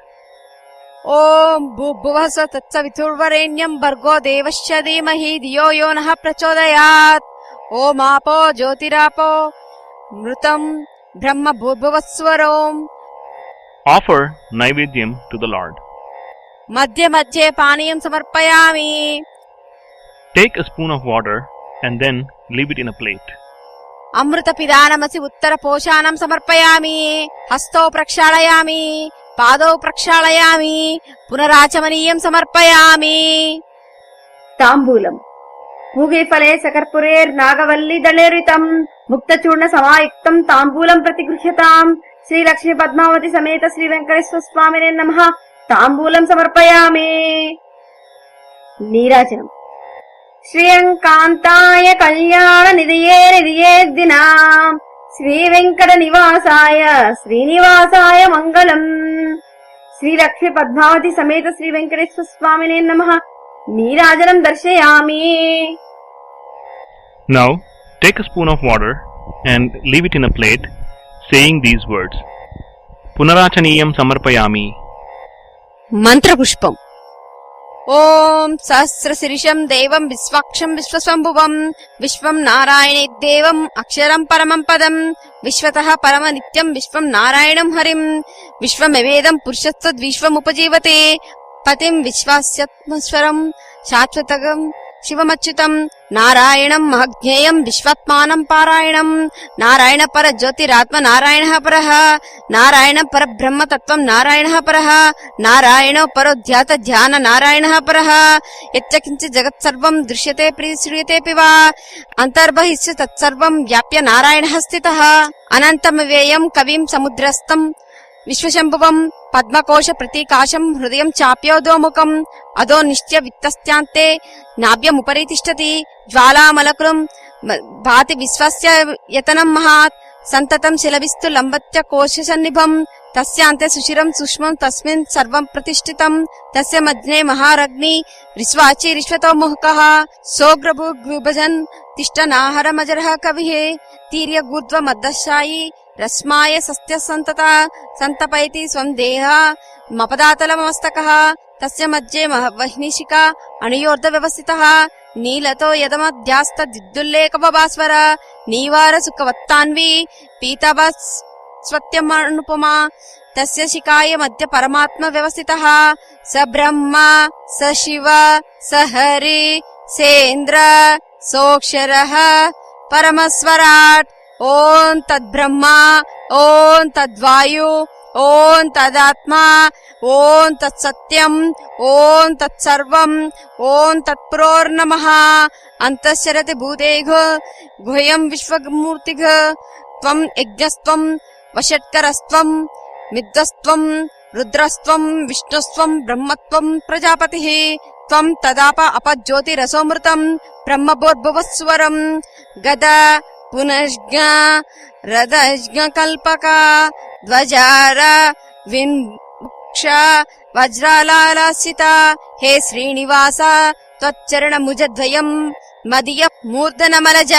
S1: ఓం భూభువః తత్సవితుర్వరేణ్యం భర్గో దేవస్య ధీమహి ధియో యో నః ప్రచోదయాత్. ఓం ఆపో జ్యోతిరాపో మృతం బ్రహ్మ భూర్భువస్వరోం.
S2: Offer naivedyam to the Lord.
S1: మధ్య మధ్యే పానీయం సమర్పయామి.
S2: Take a spoon of water and then leave it in a plate.
S1: అమృత పిదానమసి ఉత్తర పోషాణం సమర్పయామి. హస్తౌ ప్రక్షాళయామి. పాదౌ ప్రక్షాళయామి. పునరాచమనీయం సమర్పయామి.
S3: తాంబూలం పూగీఫలే సకర్పురేర్నాగవల్లి దళేరితం ముక్తచూర్ణ సమాయుక్తం తాంబూలం ప్రతిగృహ్యతాం. శ్రీ లక్ష్మీ పద్మావతి సమేత శ్రీ వెంకటేశ్వర స్వామినే నమః. తాంబూలం సమర్పయామి. నీరాజనం శ్రీయంకాంతాయ కళ్యాణ నిధియే నిధియే దినా శ్రీ వెంకట నివాసాయ శ్రీనివాసాయ మంగళం. శ్రీ లక్ష్మీ పద్మావతి సమేత శ్రీ వెంకటేశ్వర స్వామినే నమః. నీరాజనం దర్శయామి.
S2: Now, take a spoon of water and leave it in a plate, saying these words. Punarachaniyam samarpayami.
S1: మంత్రపుష్పం ఓం సహస్రశిరీషం దేవం విశ్వాక్షం విశ్వస్వంభువం విశ్వం నారాయణేద్దేవం అక్షరం పరమం పదం విశ్వతః పరమ నిత్యం విశ్వం నారాయణం హరిం విశ్వమవేదం పురుషస్తద్విశ్వముపజీవతే పతిం విశ్వాస్యత్మస్వరం శాశ్వతగం శివమచ్యుతం నారాయణం మహజ్ఞేయం విశ్వాత్మానం పారాయణం నారాయణ పర జ్యోతిరాత్మ నారాయణ పరః నారాయణ పరబ్రహ్మ తత్వం నారాయణ పరః నారాయణో పరో ధ్యాత ధ్యాన నారాయణ పరః యచ్చకించి జగత్సర్వం దృశ్యతే శ్రూయతేపి వా అంతర్బహిశ్చ తత్సర్వం వ్యాప్య నారాయణ స్థితః అనంతమవ్యయం కవిం సముద్రస్థం విశ్వశంభువం పద్మకోశ ప్రతీకాశం హృదయం చాప్యోదోముఖం అదో నిశ్చయ విత్తస్యాంతే నాభ్యముపరి తిష్టతి జ్వాలామలకులం భాతి విశ్వస్య యతనం మహాత్ సంతతం శిలభిస్తు లంబత్య కోశ సన్నిభం తస్యాంతే సుశిరం సూక్ష్మం తస్మిన్ సర్వం ప్రతిష్ఠితం తస్య మధ్యే మహారగ్ని రిశ్వాచి రిశ్వతో ముహుకః సోగ్రభుగ్విభజన్ తిష్టనాహరమజరః కవిః తీర్యగూర్ధ్వ మద్దశాయి రస్మాయ సస్య సంతత సంతపైతి స్వం దేహ మపదాతలమస్తకః తస్య మధ్యే వహ్నిశిఖ అణుయోర్ధ వ్యవస్థితః నీలతో యదమధ్యాస్త దిద్దుల్లేఖభాస్వర నీవార సుఖవత్తాన్వి పీతవస్వత్యమనుపమా తస్య శిఖాయ మధ్య పరమాత్మ వ్యవస్థితః స బ్రహ్మ స శివ స హరి సేంద్ర సోక్షరః పరమస్వరాట్ ఓం తద్బ్రహ్మ ఓం తద్వాయు ఓం తదాత్మా ఓం తత్సత్యం ఓం తత్సర్వం ఓం తత్పురోర్నమః అంతఃశరతి భూతేఘ గుహ్యం విశ్వమూర్తిఘ త్వం యజ్ఞస్త్వం వషట్కరస్త్వం మిద్దస్త్వం రుద్రస్త్వం విష్ణుస్త్వం బ్రహ్మత్వం ప్రజాపతిః త్వం తదాప అపజ్యోతిరసోమృతం బ్రహ్మభోర్భువస్వరం గద పునర్జ్ఞ రథజ్ఞ కల్పక ధ్వజార విన్ముక్ష వజ్రాలాలసిత హే శ్రీనివాస త్వచ్చరణముజద్వయం మదియ మూర్ధనమలజ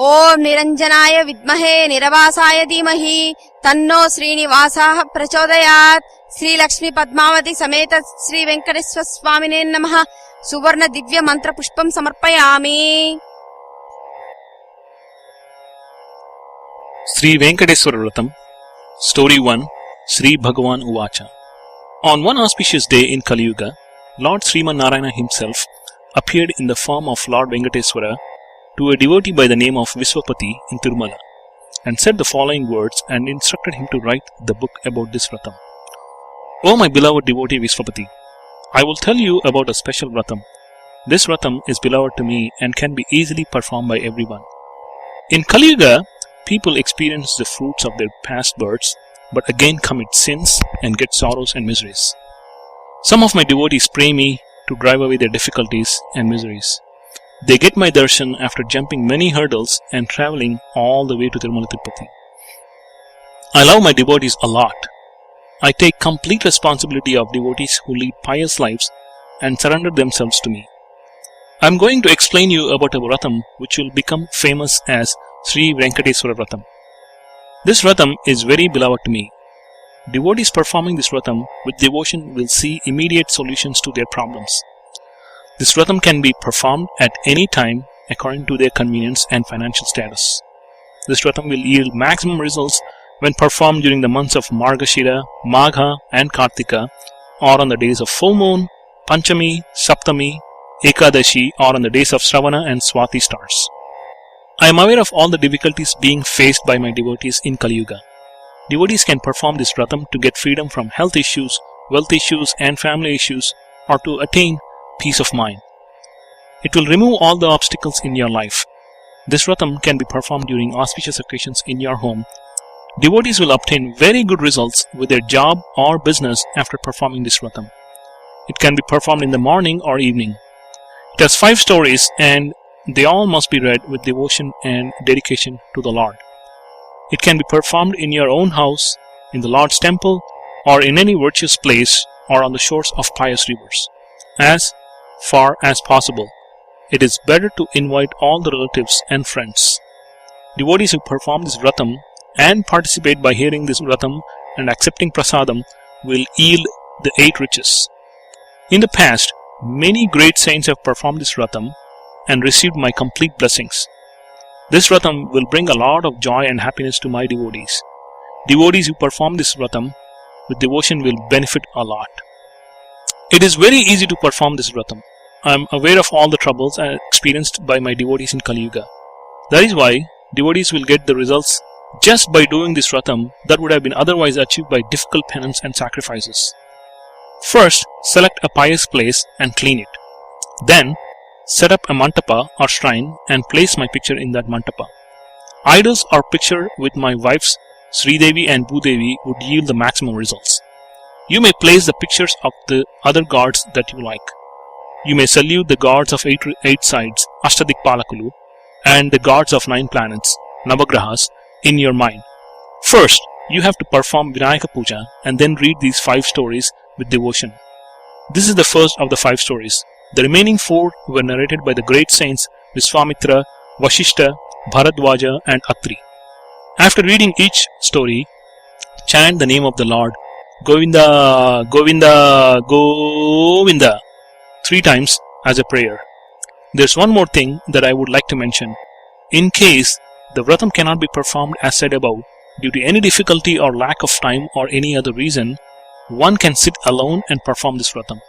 S1: ఓం నిరంజనాయ విద్మహే నిరవాసాయ ధీమహి తన్నో శ్రీనివాసః ప్రచోదయాత్ శ్రీలక్ష్మీ పద్మావతి సమేత శ్రీ వెంకటేశ్వర స్వామినే నమః సువర్ణ దివ్య మంత్ర పుష్పం సమర్పయామి.
S2: Sri Venkateswara Vratam, Story 1, Sri Bhagavan Uvacha. On one auspicious day in Kali Yuga, Lord Sriman Narayana himself appeared in the form of Lord Venkateswara to a devotee by the name of Viswapati in Tirumala, and said the following words and instructed him to write the book about this Vratam. O my beloved devotee Viswapati, I will tell you about a special Vratam. This Vratam is beloved to me and can be easily performed by everyone. In Kali Yuga, people experience the fruits of their past births, but again commit sins and get sorrows and miseries. Some of my devotees pray me to drive away their difficulties and miseries. They get my darshan after jumping many hurdles and traveling all the way to Tirumala Tirupati. I love my devotees a lot. I take complete responsibility of devotees who lead pious lives and surrender themselves to me. I am going to explain you about a Vratam which will become famous as Sri Venkateswara Vratam. This Vratam is very beloved to me. Devotees performing this Vratam with devotion will see immediate solutions to their problems. This Vratam can be performed at any time according to their convenience and financial status. This Vratam will yield maximum results when performed during the months of Margashira, Magha and Kartika, or on the days of full moon, Panchami, Saptami, Ekadashi, or on the days of Shravana and Swati stars. I am aware of all the difficulties being faced by my devotees in Kali Yuga. Devotees can perform this Vratam to get freedom from health issues, wealth issues and family issues, or to attain peace of mind. It will remove all the obstacles in your life. This Vratam can be performed during auspicious occasions in your home. Devotees will obtain very good results with their job or business after performing this Vratam. It can be performed in the morning or evening. It has 5 stories and they all must be read with devotion and dedication to the Lord. It can be performed in your own house, in the Lord's temple, or in any virtuous place or on the shores of pious rivers. As far as possible, it is better to invite all the relatives and friends. Devotees who perform this Vratam and participate by hearing this Vratam and accepting prasadam will yield the 8 riches. In the past, many great saints have performed this Vratam and received my complete blessings. This Vratam will bring a lot of joy and happiness to my devotees. Devotees who perform this Vratam with devotion will benefit a lot.
S4: It is very easy to perform this vratam. I am aware of all the troubles experienced by my devotees in Kali Yuga. That is why devotees will get the results just by doing this vratam that would have been otherwise achieved by difficult penance and sacrifices. First, select a pious place and clean it. Then, set up a mantapa or shrine and place my picture in that mantapa. Idols or picture with my wives Sridevi and Bhudevi would yield the maximum results. You may place the pictures of the other gods that you like. You may salute the gods of eight sides, Ashtadikpalakulu, and the gods of 9 planets, Navagrahas, in your mind. First, you have to perform Vinayaka Puja and then read these 5 stories with devotion. This is the first of the 5 stories. The remaining 4 were narrated by the great saints Viswamitra, Vashishta, Bharadwaja, and Atri. After reading each story, chant the name of the Lord, Govinda, Govinda, Govinda, 3 times as a prayer. There's one more thing that I would like to mention. In case the vratam cannot be performed as said above, due to any difficulty or lack of time or any other reason, one can sit alone and perform this vratam.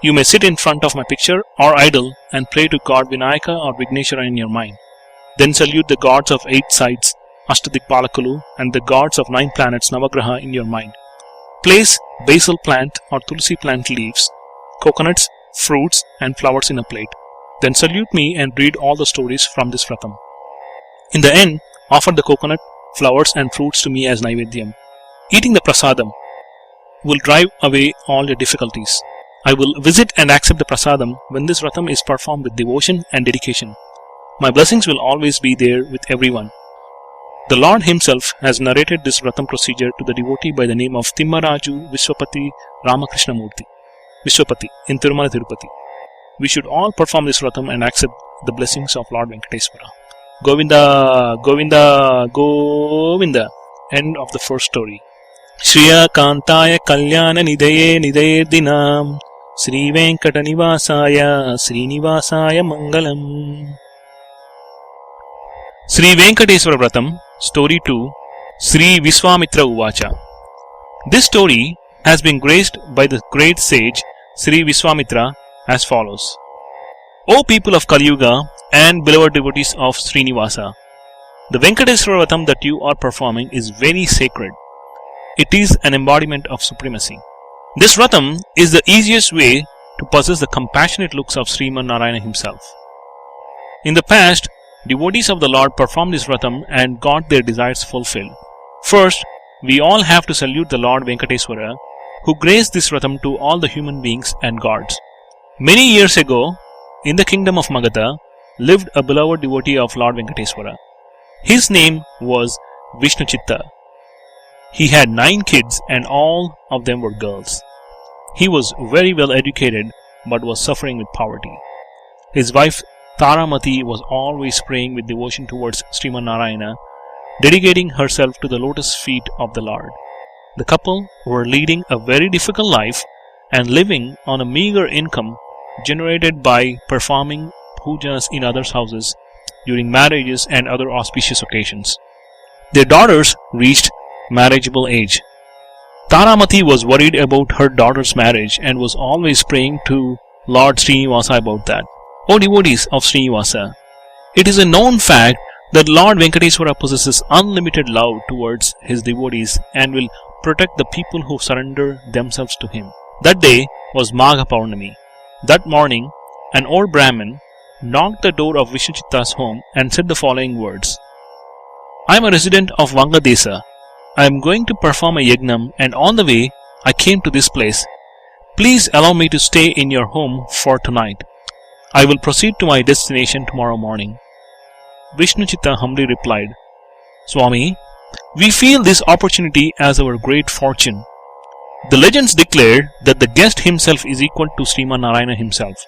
S4: You may sit in front of my picture or idol and pray to God Vinayaka or Vigneshwara in your mind. Then salute the gods of 8 sides, Ashtadikpalakulu, and the gods of 9 planets, Navagraha, in your mind. Place basil plant or tulsi plant leaves, coconuts, fruits, and flowers in a plate. Then salute me and read all the stories from this vratam. In the end, offer the coconut, flowers, and fruits to me as Naivedyam. Eating the prasadam will drive away all your difficulties. I will visit and accept the prasadam when this vratam is performed with devotion and dedication. My blessings will always be there with everyone. The Lord Himself has narrated this vratam procedure to the devotee by the name of Timmaraju Viswapati Ramakrishnamurti, Viswapati, in Tirumala Tirupati. We should all perform this vratam and accept the blessings of Lord Venkateswara. Govinda, Govinda, Govinda. End of the first story. Shriya Kantaya Kalyana Nidaye Nidaye Dinam Sri Venkatanivasaya Srinivasaya Mangalam. Sri Venkateswara Vratam, Story 2, Sri Viswamitra Uvacha. This story has been graced by the great sage Sri Viswamitra as follows. O people of Kali Yuga and beloved devotees of Srinivasa, the Venkateswara Vratam that you are performing is very sacred. It is an embodiment of supremacy. This Vratam is the easiest way to possess the compassionate looks of Sriman Narayana himself. In the past, devotees of the Lord performed this Vratam and got their desires fulfilled. First, we all have to salute the Lord Venkateswara, who graced this Vratam to all the human beings and gods. Many years ago, in the kingdom of Magadha, lived a beloved devotee of Lord Venkateswara. His name was Vishnuchitta. He had 9 kids and all of them were girls. He was very well educated but was suffering with poverty. His wife Taramati was always praying with devotion towards Sriman Narayana, dedicating herself to the lotus feet of the Lord. The couple were leading a very difficult life and living on a meager income generated by performing pujas in others' houses during marriages and other auspicious occasions. Their daughters reached marriageable age. Taramati was worried about her daughter's marriage and was always praying to Lord Srinivasa about that. O devotees of Srinivasa, it is a known fact that Lord Venkateswara possesses unlimited love towards his devotees and will protect the people who surrender themselves to him. That day was Magha Paurnami. That morning, an old Brahmin knocked the door of Vishnuchitta's home and said the following words. I am a resident of Venkatesa. I am going to perform a yagnam and on the way I came to this place. Please allow me to stay in your home for tonight. I will proceed to my destination tomorrow morning. Vishnuchitta humbly replied, Swami, we feel this opportunity as our great fortune. The legends declare that the guest himself is equal to Sriman Narayana himself.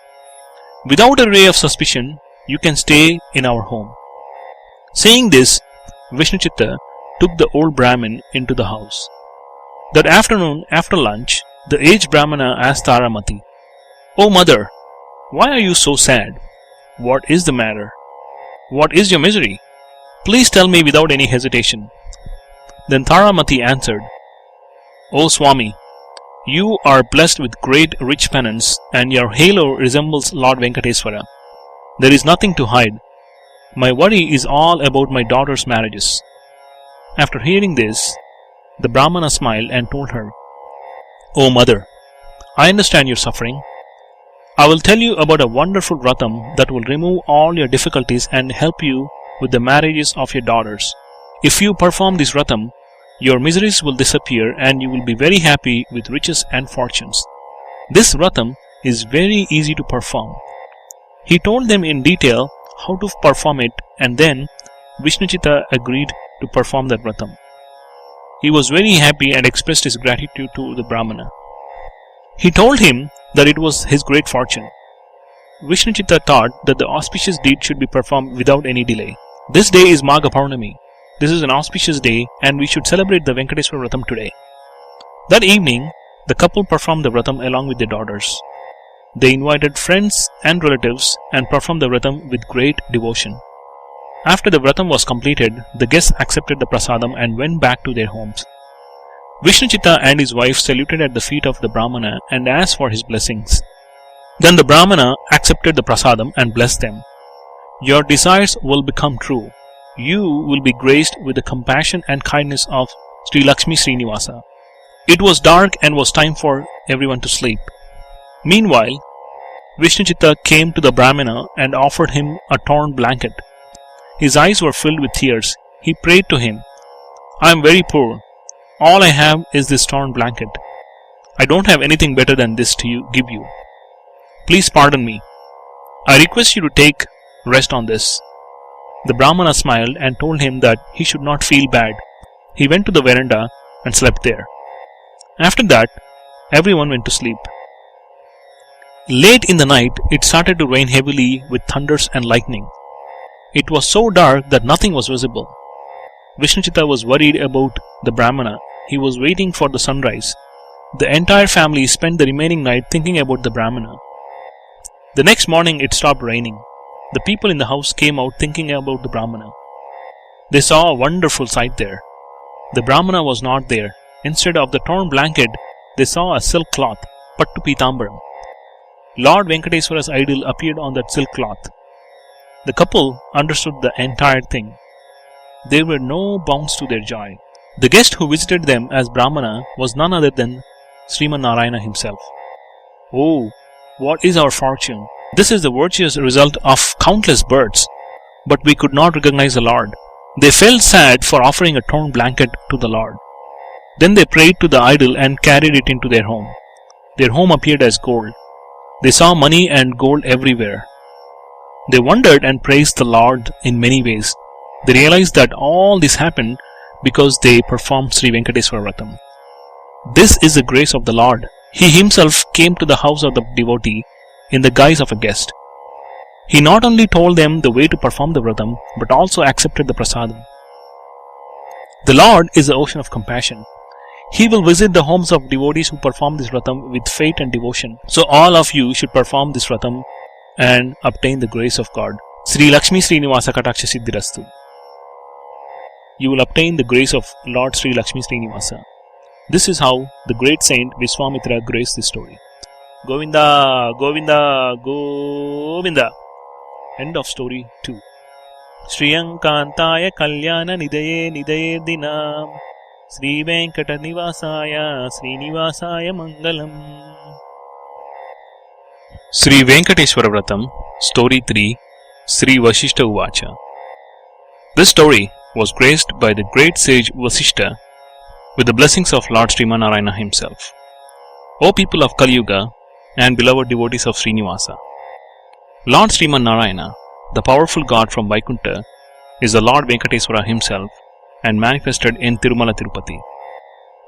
S4: Without a ray of suspicion, you can stay in our home. Saying this, Vishnuchitta took the old Brahmin into the house. That afternoon, after lunch, the aged Brahmana asked Taramati, O mother, why are you so sad? What is the matter? What is your misery? Please tell me without any hesitation. Then Taramati answered, O Swami, You are blessed with great rich penance, and your halo resembles Lord Venkateswara. There is nothing to hide. My worry is all about my daughter's marriages." After hearing this, the Brahmana smiled and told her, "O mother, I understand your suffering. I will tell you about a wonderful vratam that will remove all your difficulties and help you with the marriages of your daughters. If you perform this vratam, your miseries will disappear and you will be very happy with riches and fortunes. This vratam is very easy to perform." He told them in detail how to perform it, and then Vishnuchita agreed to perform that vratam. He was very happy and expressed his gratitude to the Brahmana. He told him that it was his great fortune. Vishnuchita thought that the auspicious deed should be performed without any delay. This day is Magha Paurnami. This is an auspicious day and we should celebrate the Venkateswara Vratam today. That evening, the couple performed the Vratam along with their daughters. They invited friends and relatives and performed the Vratam with great devotion. After the Vratam was completed, the guests accepted the prasadam and went back to their homes. Vishnuchita and his wife saluted at the feet of the Brahmana and asked for his blessings. Then the Brahmana accepted the prasadam and blessed them. "Your desires will become true. You will be graced with the compassion and kindness of Sri Lakshmi Srinivasa." It was dark and was time for everyone to sleep. Meanwhile, Vishnuchita came to the Brahmana and offered him a torn blanket. His eyes were filled with tears. He prayed to him, "I am very poor. All I have is this torn blanket. I don't have anything better than this to give you. Please pardon me. I request you to take rest on this." The Brahmana smiled and told him that he should not feel bad. He went to the veranda and slept there. After that, everyone went to sleep. Late in the night, it started to rain heavily with thunders and lightning. It was so dark that nothing was visible. Vishnuchita was worried about the Brahmana. He was waiting for the sunrise. The entire family spent the remaining night thinking about the Brahmana. The next morning it stopped raining. The people in the house came out thinking about the Brahmana. They saw a wonderful sight there. The Brahmana was not there. Instead of the torn blanket, they saw a silk cloth, Pattu Pitambaram. Lord Venkateswara's idol appeared on that silk cloth. The couple understood the entire thing. There were no bounds to their joy. The guest who visited them as Brahmana was none other than Sriman Narayana himself. "Oh, what is our fortune? This is the virtuous result of countless births, but we could not recognize the Lord." They felt sad for offering a torn blanket to the Lord. Then they prayed to the idol and carried it into their home. Their home appeared as gold. They saw money and gold everywhere. They wondered and praised the Lord in many ways. They realized that all this happened because they performed Sri Venkateswara Vratam. This is the grace of the Lord. He himself came to the house of the devotee in the guise of a guest. He not only told them the way to perform the Vratam, but also accepted the prasadam. The Lord is the ocean of compassion. He will visit the homes of devotees who perform this Vratam with faith and devotion. So all of you should perform this Vratam and obtain the grace of God. Sri Lakshmi Srinivasa Kataksha Siddhirastu. You will obtain the grace of Lord Sri Lakshmi Srinivasa. This is how the great saint Viswamitra graced this story. Govinda, Govinda, Govinda. End of story 2. Sriyankantaya Kalyana Nidaye Nidaye Dinam Sri Venkata Nivasaya Srinivasaya Mangalam. Sri Venkateswara Vratam, Story 3, Sri Vasishta Uvacha. This story was graced by the great sage Vasishta with the blessings of Lord Srimanarayana himself. O people of Kali Yuga and beloved devotees of Srinivasa, Lord Srimanarayana, the powerful God from Vaikuntha, is the Lord Venkateswara himself and manifested in Tirumala Tirupati.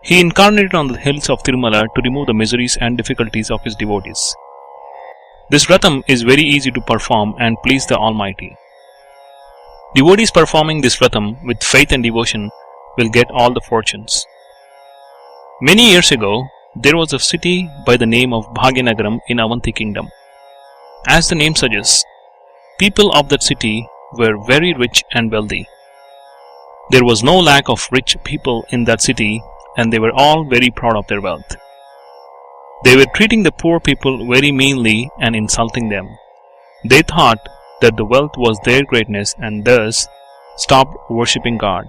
S4: He incarnated on the hills of Tirumala to remove the miseries and difficulties of his devotees. This Vratam is very easy to perform and please the Almighty. Devotees performing this Vratam with faith and devotion will get all the fortunes. Many years ago, there was a city by the name of Bhagyanagaram in Avanti kingdom. As the name suggests, people of that city were very rich and wealthy. There was no lack of rich people in that city and they were all very proud of their wealth. They were treating the poor people very meanly and insulting them. They thought that the wealth was their greatness and thus stopped worshipping God.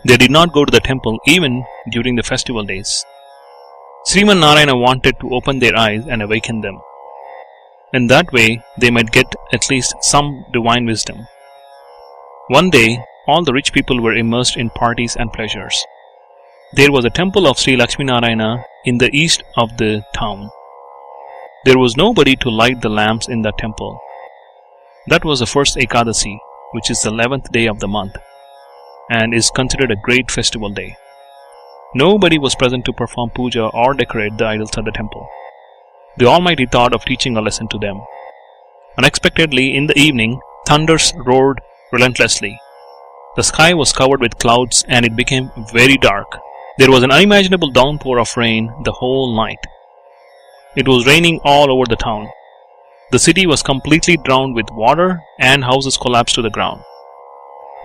S4: They did not go to the temple even during the festival days. Sriman Narayana wanted to open their eyes and awaken them. In that way, they might get at least some divine wisdom. One day, all the rich people were immersed in parties and pleasures. There was a temple of Sri Lakshmi Narayana in the east of the town. There was nobody to light the lamps in the temple. That was the first Ekadasi, which is the 11th day of the month, and is considered a great festival day. Nobody was present to perform puja or decorate the idols at the temple. The Almighty thought of teaching a lesson to them. Unexpectedly, in the evening, thunders roared relentlessly. The sky was covered with clouds and it became very dark. There was an unimaginable downpour of rain the whole night. It was raining all over the town. The city was completely drowned with water and houses collapsed to the ground.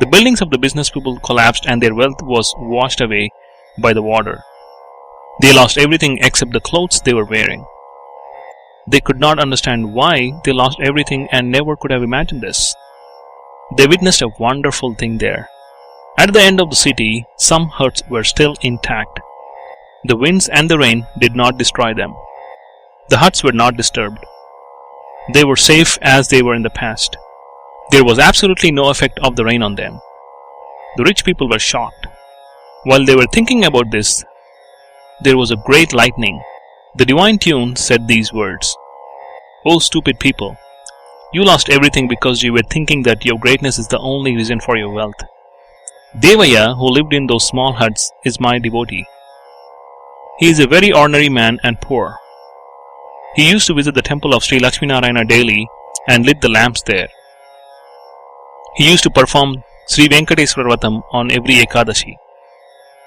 S4: The buildings of the business people collapsed and their wealth was washed away by the water. They lost everything except the clothes they were wearing. They could not understand why they lost everything and never could have imagined this. They witnessed a wonderful thing there. At the end of the city, some huts were still intact. The winds and the rain did not destroy them. The huts were not disturbed. They were safe as they were in the past. There was absolutely no effect of the rain on them. The rich people were shocked. While they were thinking about this, there was a great lightning. The divine tune said these words, "O stupid people, you lost everything because you were thinking that your greatness is the only reason for your wealth. Devaya, who lived in those small huts, is my devotee. He is a very ordinary man and poor. He used to visit the temple of Sri Lakshmi Narayana daily and lit the lamps there. He used to perform Sri Venkatesara Vratam on every Ekadashi.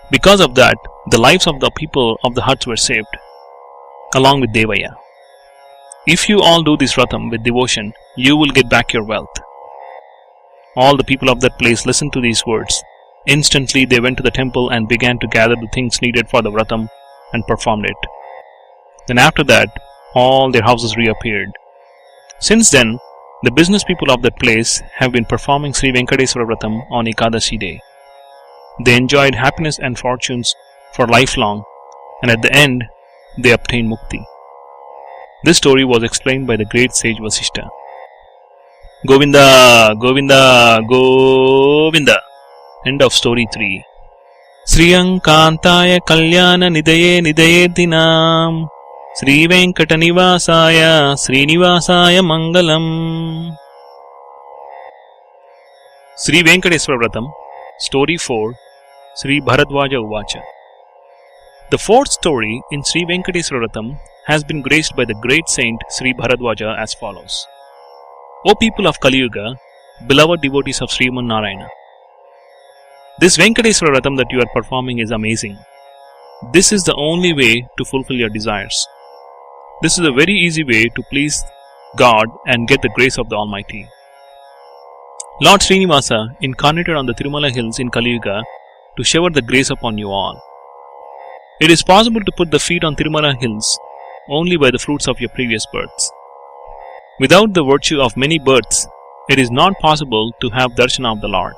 S4: Because of that, the lives of the people of the huts were saved, along with Devaya. If you all do this Vratam with devotion, you will get back your wealth." All the people of that place listened to these words. Instantly they went to the temple and began to gather the things needed for the Vratam and performed it. Then after that, all their houses reappeared. Since then, the business people of that place have been performing Sri Venkatesara Vratam on Ekadashi day. They enjoyed happiness and fortunes for lifelong, and at the end, they obtained mukti. This story was explained by the great sage Vasishta. Govinda, Govinda, Govinda. End of story 3. Sriyam Kantaya Kalyana Nidaye Nidaye Dinam Sri Venkatanivasaya Srinivasaya Mangalam. Sri Venkateswara Vratam, Story 4, Sri Bharadwaja Uvacha. The fourth story in Sri Venkateswara Vratam has been graced by the great saint Sri Bharadwaja as follows. O people of Kali Yuga, beloved devotees of Sriman Narayana, this Venkateswara Vratam that you are performing is amazing. This is the only way to fulfill your desires. This is a very easy way to please God and get the grace of the Almighty. Lord Srinivasa incarnated on the Tirumala hills in Kali Yuga to shower the grace upon you all. It is possible to put the feet on Tirumala hills only by the fruits of your previous births. Without the virtue of many births, it is not possible to have darshan of the Lord.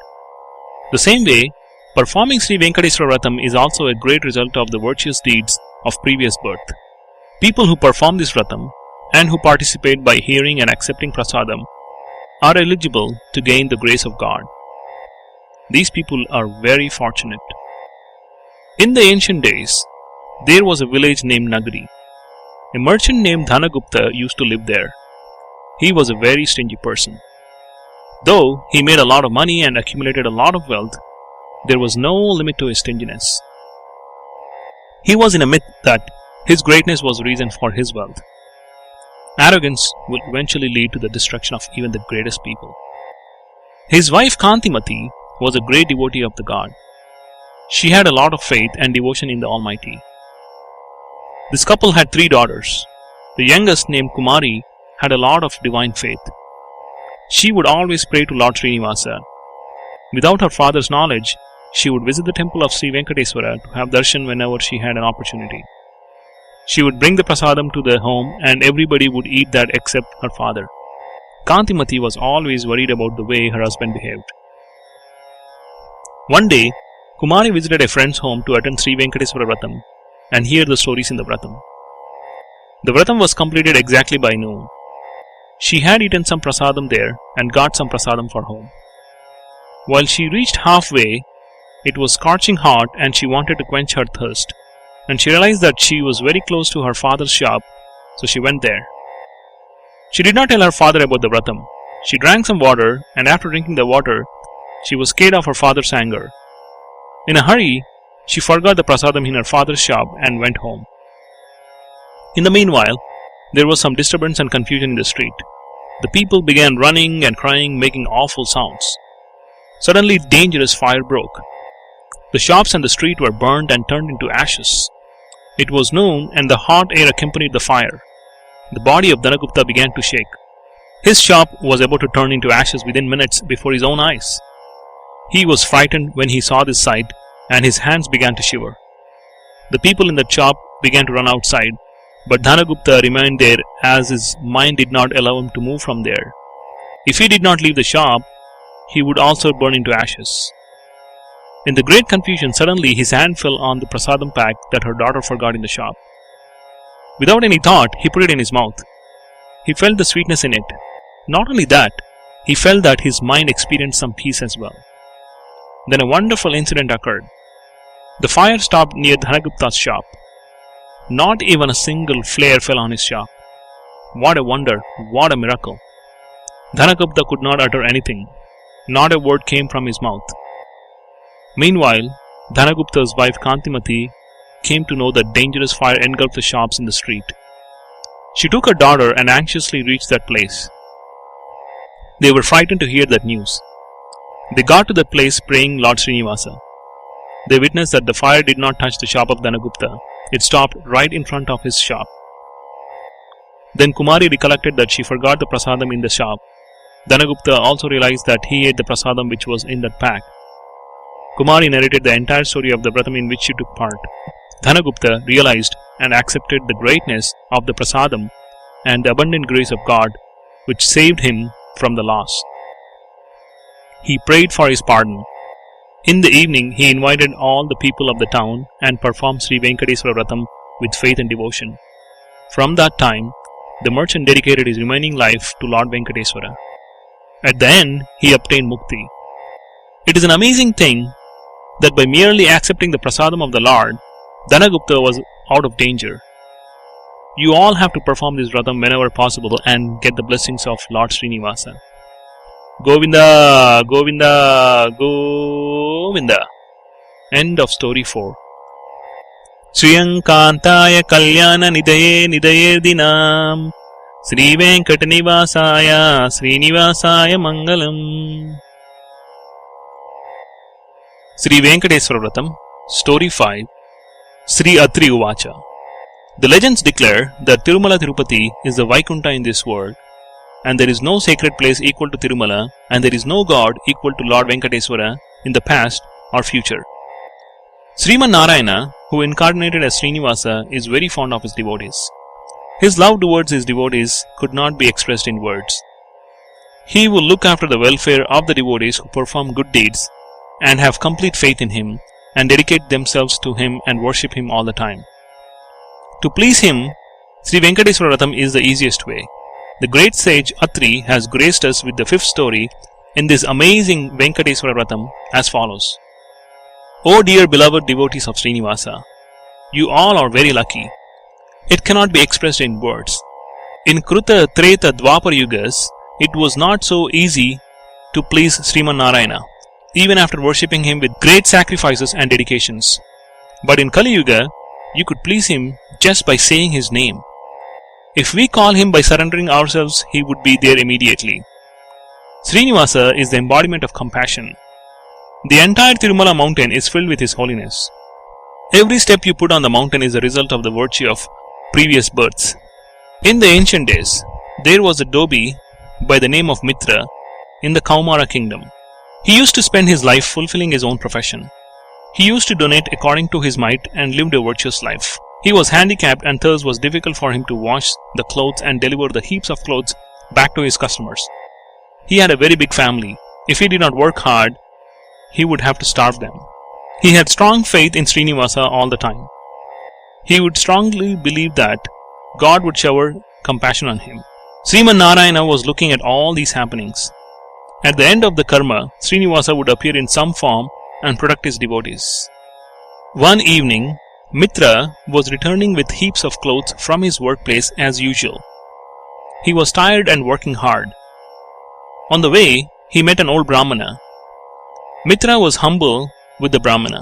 S4: The same way, performing Sri Venkateswara Vratam is also a great result of the virtuous deeds of previous birth. People who perform this Vratam and who participate by hearing and accepting prasadam are eligible to gain the grace of God. These people are very fortunate. In the ancient days, there was a village named Nagari. A merchant named Dhanagupta used to live there. He was a very stingy person. Though he made a lot of money and accumulated a lot of wealth, there was no limit to his stinginess. He was in a myth that his greatness was the reason for his wealth. Arrogance will eventually lead to the destruction of even the greatest people. His wife Kantimati was a great devotee of the God. She had a lot of faith and devotion in the Almighty. This couple had 3 daughters. The youngest, named Kumari, had a lot of divine faith. She would always pray to Lord Srinivasa. Without her father's knowledge, she would visit the temple of Sri Venkateswara to have darshan whenever she had an opportunity. She would bring the prasadam to the home and everybody would eat that except her father. Kantimati was always worried about the way her husband behaved. One day, Kumari visited a friend's home to attend Sri Venkateswara Vratam and hear the stories in the Vratam. The Vratam was completed exactly by noon. She had eaten some prasadam there and got some prasadam for home. While she reached halfway, it was scorching hot and she wanted to quench her thirst. And she realized that she was very close to her father's shop, so she went there. She did not tell her father about the Vratam. She drank some water, and after drinking the water, she was scared of her father's anger. In a hurry, she forgot the prasadam in her father's shop and went home. In the meanwhile, there was some disturbance and confusion in the street. The people began running and crying, making awful sounds. Suddenly, dangerous fire broke. The shops and the street were burned and turned into ashes. It was noon and the hot air accompanied the fire. The body of Dhanagupta began to shake. His shop was about to turn into ashes within minutes before his own eyes. He was frightened when he saw this sight and his hands began to shiver. The people in the shop began to run outside, but Dhanagupta remained there as his mind did not allow him to move from there. If he did not leave the shop, he would also burn into ashes. In the great confusion, suddenly his hand fell on the prasadam pack that her daughter forgot in the shop. Without any thought, he put it in his mouth. He felt the sweetness in it. Not only that, he felt that his mind experienced some peace as well. Then a wonderful incident occurred. The fire stopped near Dhanagupta's shop. Not even a single flare fell on his shop. What a wonder, what a miracle. Dhanagupta could not utter anything. Not a word came from his mouth. Meanwhile, Dhanagupta's wife Kantimati came to know that dangerous fire engulfed the shops in the street. She took her daughter and anxiously reached that place. They were frightened to hear that news. They got to that place praying Lord Srinivasa. They witnessed that the fire did not touch the shop of Dhanagupta. It stopped right in front of his shop. Then Kumari recollected that she forgot the prasadam in the shop. Dhanagupta also realized that he ate the prasadam which was in that pack. Kumari narrated the entire story of the Vratam in which she took part. Dhanagupta realized and accepted the greatness of the prasadam and the abundant grace of God which saved him from the loss. He prayed for his pardon. In the evening, he invited all the people of the town and performed Sri Venkateswara Vratam with faith and devotion. From that time, the merchant dedicated his remaining life to Lord Venkateswara. At the end, he obtained mukti. It is an amazing thing that by merely accepting the prasadam of the Lord, Dhanagupta was out of danger. You all have to perform this Vratam whenever possible and get the blessings of Lord Srinivasa. Govinda, Govinda, Govinda. End of story 4. Sriyankantaya Kalyana Nidaye Nidaye Dinam Sri Venkatanivasaya Srinivasaya Mangalam. Sri Venkateswara Vratam, Story 5, Sri Atri Uvacha. The legends declare that Tirumala Tirupati is the Vaikunta in this world, and there is no sacred place equal to Tirumala, and there is no god equal to Lord Venkateswara in the past or future. Sriman Narayana, who incarnated as Srinivasa, is very fond of his devotees. His love towards his devotees could not be expressed in words. He will look after the welfare of the devotees who perform good deeds and have complete faith in him and dedicate themselves to him and worship him all the time. To please him, Sri Venkateswara Vratam is the easiest way. The great sage Atri has graced us with the 5th story in this amazing Venkateswara Vratam as follows. O dear beloved devotees of Srinivasa, you all are very lucky. It cannot be expressed in words. In Kruta, Treta, Dwapar Yugas, it was not so easy to please Sriman Narayana, even after worshipping him with great sacrifices and dedications. But in Kali Yuga, you could please him just by saying his name. If we call him by surrendering ourselves, he would be there immediately. Srinivasa is the embodiment of compassion. The entire Tirumala mountain is filled with his holiness. Every step you put on the mountain is a result of the virtue of previous births. In the ancient days, there was a Dobi by the name of Mitra in the Kaumara kingdom. He used to spend his life fulfilling his own profession. He used to donate according to his might and lived a virtuous life. He was handicapped and thus was difficult for him to wash the clothes and deliver the heaps of clothes back to his customers. He had a very big family. If he did not work hard, he would have to starve them. He had strong faith in Srinivasa all the time. He would strongly believe that God would shower compassion on him. Sriman Narayana was looking at all these happenings. At the end of the karma, Srinivasa would appear in some form and protect his devotees. One evening, Mitra was returning with heaps of clothes from his workplace as usual. He was tired and working hard. On the way, he met an old Brahmana. Mitra was humble with the Brahmana.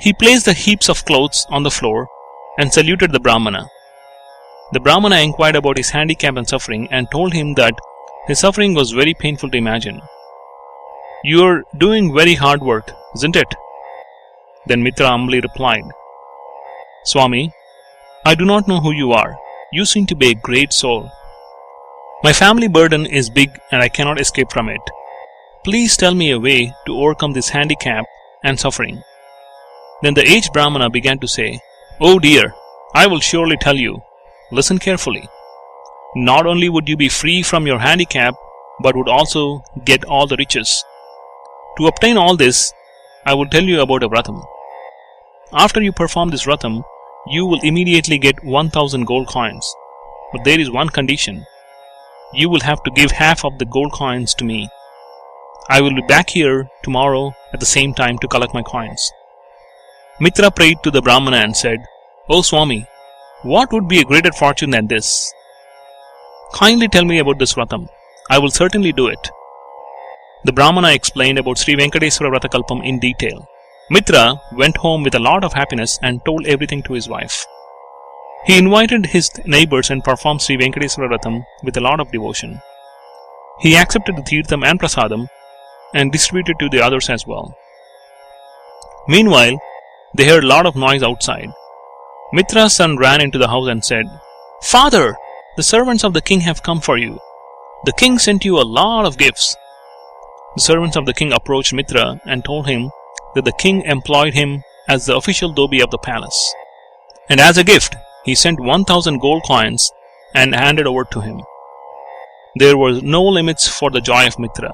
S4: He placed the heaps of clothes on the floor and saluted the Brahmana. The Brahmana inquired about his handicap and suffering and told him that his suffering was very painful to imagine. "You are doing very hard work, isn't it?" Then Mitra humbly replied, "Swami, I do not know who you are. You seem to be a great soul. My family burden is big and I cannot escape from it. Please tell me a way to overcome this handicap and suffering." Then the aged Brahmana began to say, "Oh dear, I will surely tell you. Listen carefully. Not only would you be free from your handicap, but would also get all the riches. To obtain all this, I will tell you about a vratam. After you perform this vratam, you will immediately get 1000 gold coins. But there is one condition. You will have to give half of the gold coins to me. I will be back here tomorrow at the same time to collect my coins." Mitra prayed to the Brahmana and said, "O Swami, what would be a greater fortune than this? Kindly tell me about this vratam. I will certainly do it." The Brahmana explained about Sri Venkatesa varthakalpam in detail. Mitra went home with a lot of happiness and told everything to his wife. He invited his neighbors and performed Sri Venkatesa vratam with a lot of devotion. He accepted the tirtham and prasadam and distributed to the others as well. Meanwhile, they heard a lot of noise outside. Mitra's son ran into the house and said, "Father, the servants of the king have come for you. The king sent you a lot of gifts." The servants of the king approached Mitra and told him that the king employed him as the official dhobi of the palace. And as a gift, he sent 1000 gold coins and handed over to him. There were no limits for the joy of Mitra.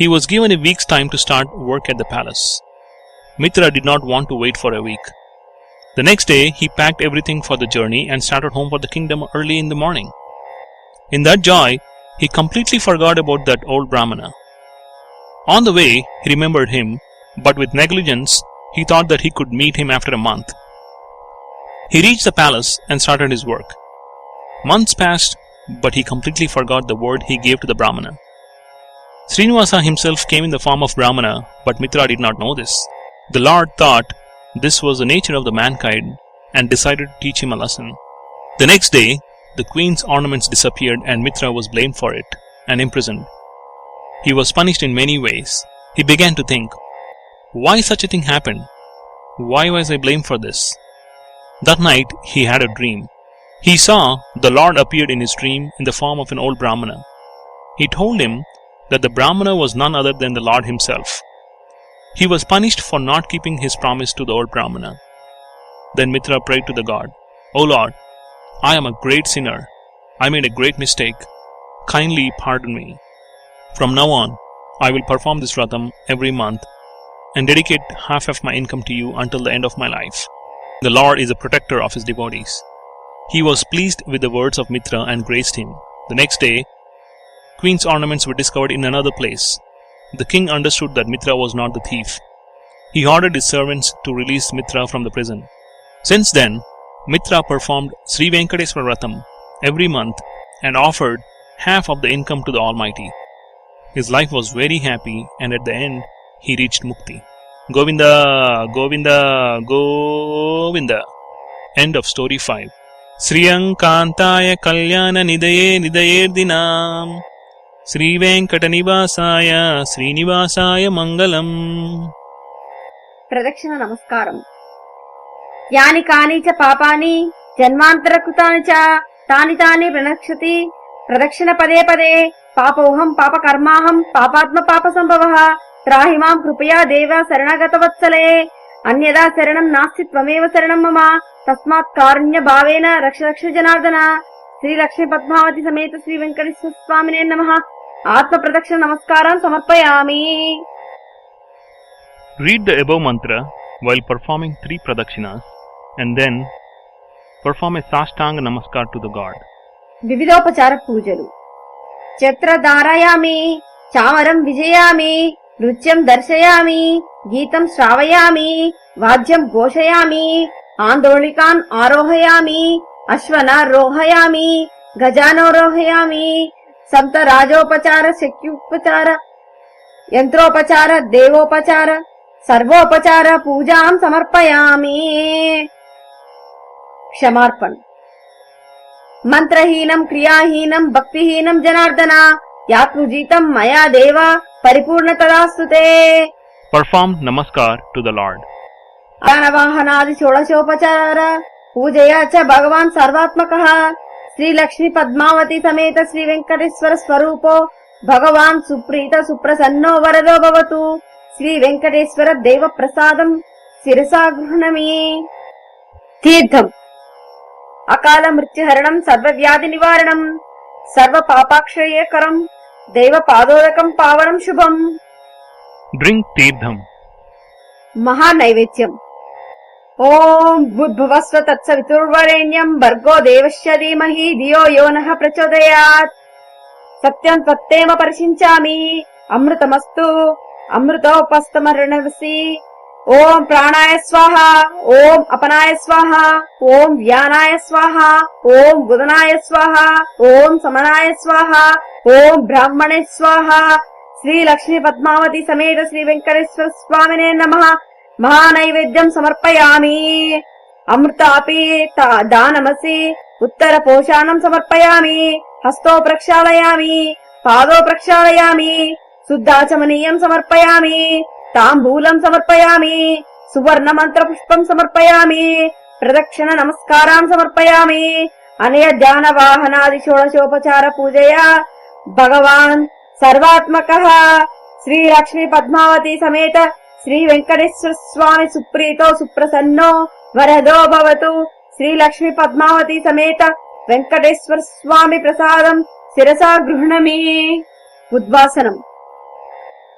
S4: He was given a week's time to start work at the palace. Mitra did not want to wait for a week. The next day, he packed everything for the journey and started home for the kingdom early in the morning. In that joy, he completely forgot about that old Brahmana. On the way, he remembered him, but with negligence, he thought that he could meet him after a month. He reached the palace and started his work. Months passed, but he completely forgot the word he gave to the Brahmana. Srinivasa himself came in the form of Brahmana, but Mitra did not know this. The Lord thought this was the nature of the mankind and decided to teach him a lesson. The next day, the queen's ornaments disappeared and Mitra was blamed for it and imprisoned. He was punished in many ways. He began to think, why such a thing happened? Why was I blamed for this? That night, he had a dream. He saw the Lord appeared in his dream in the form of an old Brahmana. He told him that the Brahmana was none other than the Lord himself. He was punished for not keeping his promise to the old Brahmana. Then Mitra prayed to the God, "O Lord, I am a great sinner. I made a great mistake. Kindly pardon me. From now on, I will perform this vratam every month and dedicate half of my income to you until the end of my life." The Lord is a protector of his devotees. He was pleased with the words of Mitra and graced him. The next day, queen's ornaments were discovered in another place. The king understood that Mitra was not the thief. He ordered his servants to release Mitra from the prison. Since then, Mitra performed Sri Venkatesa vratam every month and offered half of the income to the Almighty. His life was very happy, and at the end, he reached Mukti. Govinda, Govinda, Govinda. End of story 5. Sriyam Kantaya Kalyana Nidaye Nidayerdinam Sri Venkatanivasaya Srinivasaya Mangalam.
S3: ప్రదక్షిణ నమస్కారం. యాని కాని చ పాపాని జన్మాంతరకృతాని చ తాని తాని ప్రణక్షతి ప్రదక్షిణ పదే పదే పాపోహం పాపకర్మాహం పాపాత్మ పాప సంభవః త్రాహి మాం కృపయా దేవ శరణాగత వత్సలే. అన్యదా శరణం నాస్తి త్వమేవ శరణం మమ తస్మాత్ కారుణ్య భావేన రక్ష రక్ష జనార్దన. శ్రీ లక్ష్మీ పద్మావతి సమేత శ్రీ వెంకటేశ్వర స్వామినే నమః. ఆత్మ ప్రదక్షిణ నమస్కారం సమర్పయామి.
S2: Read the above mantra while performing 3 pradakshinas and then perform a sashtanga namaskar to the god.
S3: వివిధోపచార పూజలు. ఛత్ర ధారయామి, చామరం విజయామి, నృత్యం దర్శయామి, గీతం శ్రావయామి, వాద్యం ఘోషయామి, ఆందోళికాన్ ఆరోహయామి, అశ్వనారోహయామి, గజానోరోహయామి, సప్త రాజోపచార, శక్యోపచార, యంత్రోపచార, దేవోపచార, సర్వోపచార పూజాం సమర్పయామి. క్షమార్పణ. మంత్రహీనం క్రియాహీనం భక్తిహీనం జనార్దన యాత్రుజీతం మయా దేవ పరిపూర్ణతదాస్తుతే.
S2: Perform namaskar to the Lord.
S3: వాహనాది షోడశోపచార పూజయా చ భగవాన్ సర్వాత్మకః. శ్రీ లక్ష్మీ పద్మావతి సమేత శ్రీ వెంకటేశ్వర స్వరూపో భగవాన్ సుప్రీత సుప్రసన్నో వరదో భవతు. శ్రీ వెంకటేశ్వర దేవ ప్రసాదం శిరసా గృహణమి. తీర్థం. అకాల మృత్యుహరణం, సర్వవ్యాధి నివారణం, సర్వ పాపాక్షయకరం, దైవ పాదోదకం పావనం శుభం.
S2: Drink తీర్థం.
S3: మహా నైవేద్యం. ఓం భూర్భువస్వ తత్సవితుర్వరేణ్యం భర్గో దేవస్య ధీమహి ధియో యో నః ప్రచోదయాత్. సత్యం త్వత్తేమ పరిశించామి. అమృతమస్తు. అమృతోపస్తమరణవసి. ఓం ప్రాణాయ స్వాహ, ఓం అపనాయ స్వాహ, ఓం వ్యానాయ స్వాహ, ఓం బుధనాయ స్వాహ, ఓం సమనాయ స్వాహ, ఓం బ్రాహ్మణే స్వాహ. శ్రీ లక్ష్మీ పద్మావతి సమేత శ్రీ వెంకటేశ్వర స్వామినే నమః. మహానైవేద్యం సమర్పయామి. అమృతాపి దానమసి. ఉత్తర పోషాణం సమర్పయామి. హస్తో ప్రక్షాళయామి, పాదో ప్రక్షాళయామి, శుద్ధాచమనీయం సమర్పయామి, తాంబూలం సమర్పయామి, సువర్ణ మంత్ర పుష్పం సమర్పయామి, ప్రదక్షిణ నమస్కారాన్ సమర్పయామి. అనయ ధ్యాన వాహనాది షోడశోపచార పూజయా భగవాన్ సర్వాత్మకః శ్రీ లక్ష్మీ పద్మావతి సమేత శ్రీ వెంకటేశ్వర స్వామి సుప్రీతో సుప్రసన్నో వరదో భవతు. శ్రీ లక్ష్మీ పద్మావతి సమేత వెంకటేశ్వర స్వామి ప్రసాదం శిరసా గృహణమి. ఉద్వాసనం.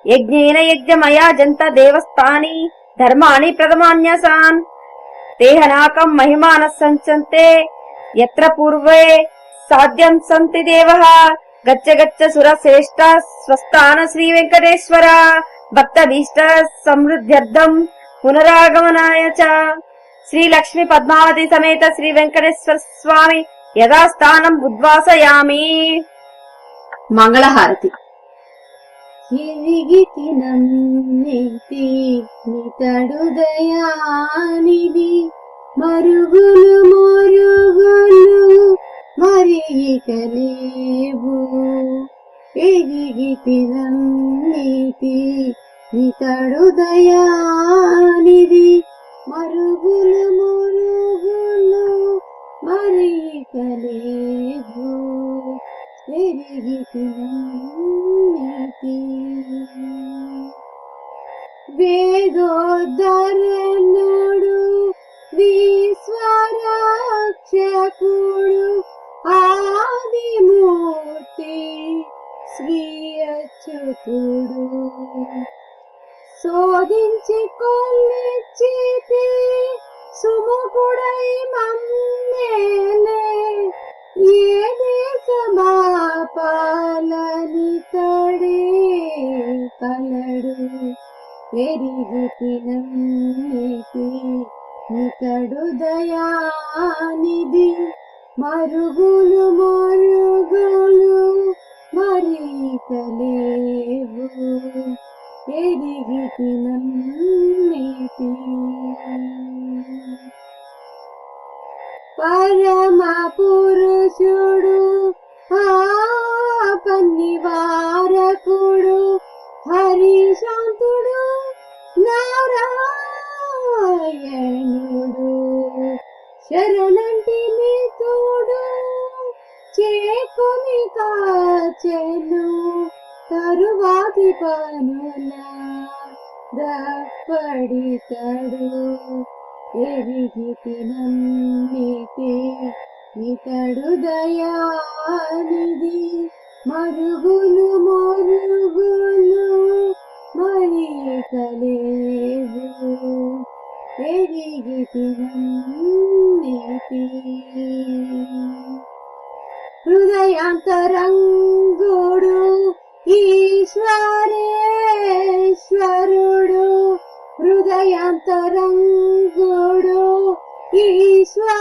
S3: యజ్ఞేన యజ్ఞమయా జంత దేవస్థాని ధర్మాణి ప్రథమాన్యసాన్. తేహనాకం మహిమానః సంచంతే యత్ర పూర్వే సాధ్యం సంతి దేవః. గచ్చ గచ్చ సుర శ్రేష్ఠ స్వస్థాన శ్రీ వెంకటేశ్వర. భక్తభీష్ట సమృద్ధ్యర్థం పునరాగమనాయ చ. శ్రీ లక్ష్మీ పద్మావతి సమేత శ్రీ వెంకటేశ్వర స్వామి యథాస్థానం ఉద్వాసయామి. మంగళహారతి.
S5: ఎరిగితినన్నితి నితడు దయానిది మరుగులు మరుగులు మరిగికలేవు. ఎరిగితినన్నితి నితడు దయానిది మరుగులు మరుగులు మరిగికలేవు. వేదోద్ధరణుడు విశ్వరక్షకుడు ఆదిమూర్తి శ్రీ అచ్యుతుడు. శోధించి కొలిచితి సుముఖుడై మమ్మేలే. ఏ దేశమాపాలని తడే కలడు. ఎరిగితినన్నితి నితడు దయానిది మరుగులు మరుగులు మరికలేవు. ఎరిగితినన్నితి. పరమ పురుషుడు ఆపన్నివారకుడు హరిశాంతుడు నారాయణుడు. శరణంటిని తోడు చేకొని కాచెను తరువాతి పనుల దప్పడితడు ఎరిగితి నమ్మితి ఇతడు దయానిధి మరుగులు మరుగులు మరి కలేవు ఎరిగితి నమ్మితి హృదయాంతరంగుడు ఈశ్వరేశ్వరుడు హృదయాంతరంగుడు ఈశ్వరేశ్వరుడు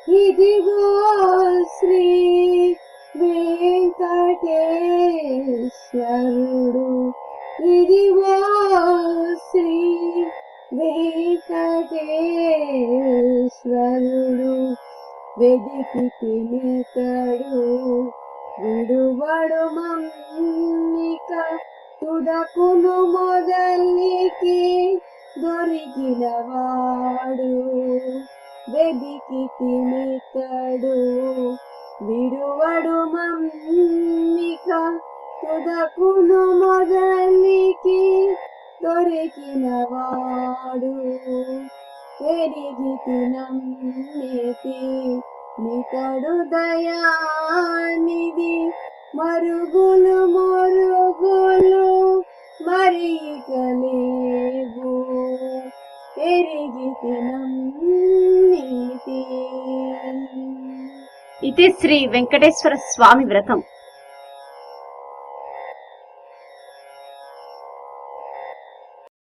S5: ఇదిగో శ్రీ వెంకటేశ్వరుడు ఇదిగో శ్రీ వెంకటేశ్వరుడు వెదికి తినేతడు విడువడు మమ్మిక తుదకును మొదలికి దొరికినవాడు వెదికి తినేతడు విడువడు మమ్మిక తుదకును మొదలికి దొరికినవాడు ఎరిగితి నమ్మితి నితడు దయానిధి మరుగులు మరుగులు మరికలేవు ఎరిగితి నమ్మితి.
S3: ఇది శ్రీ వెంకటేశ్వర స్వామి వ్రతం.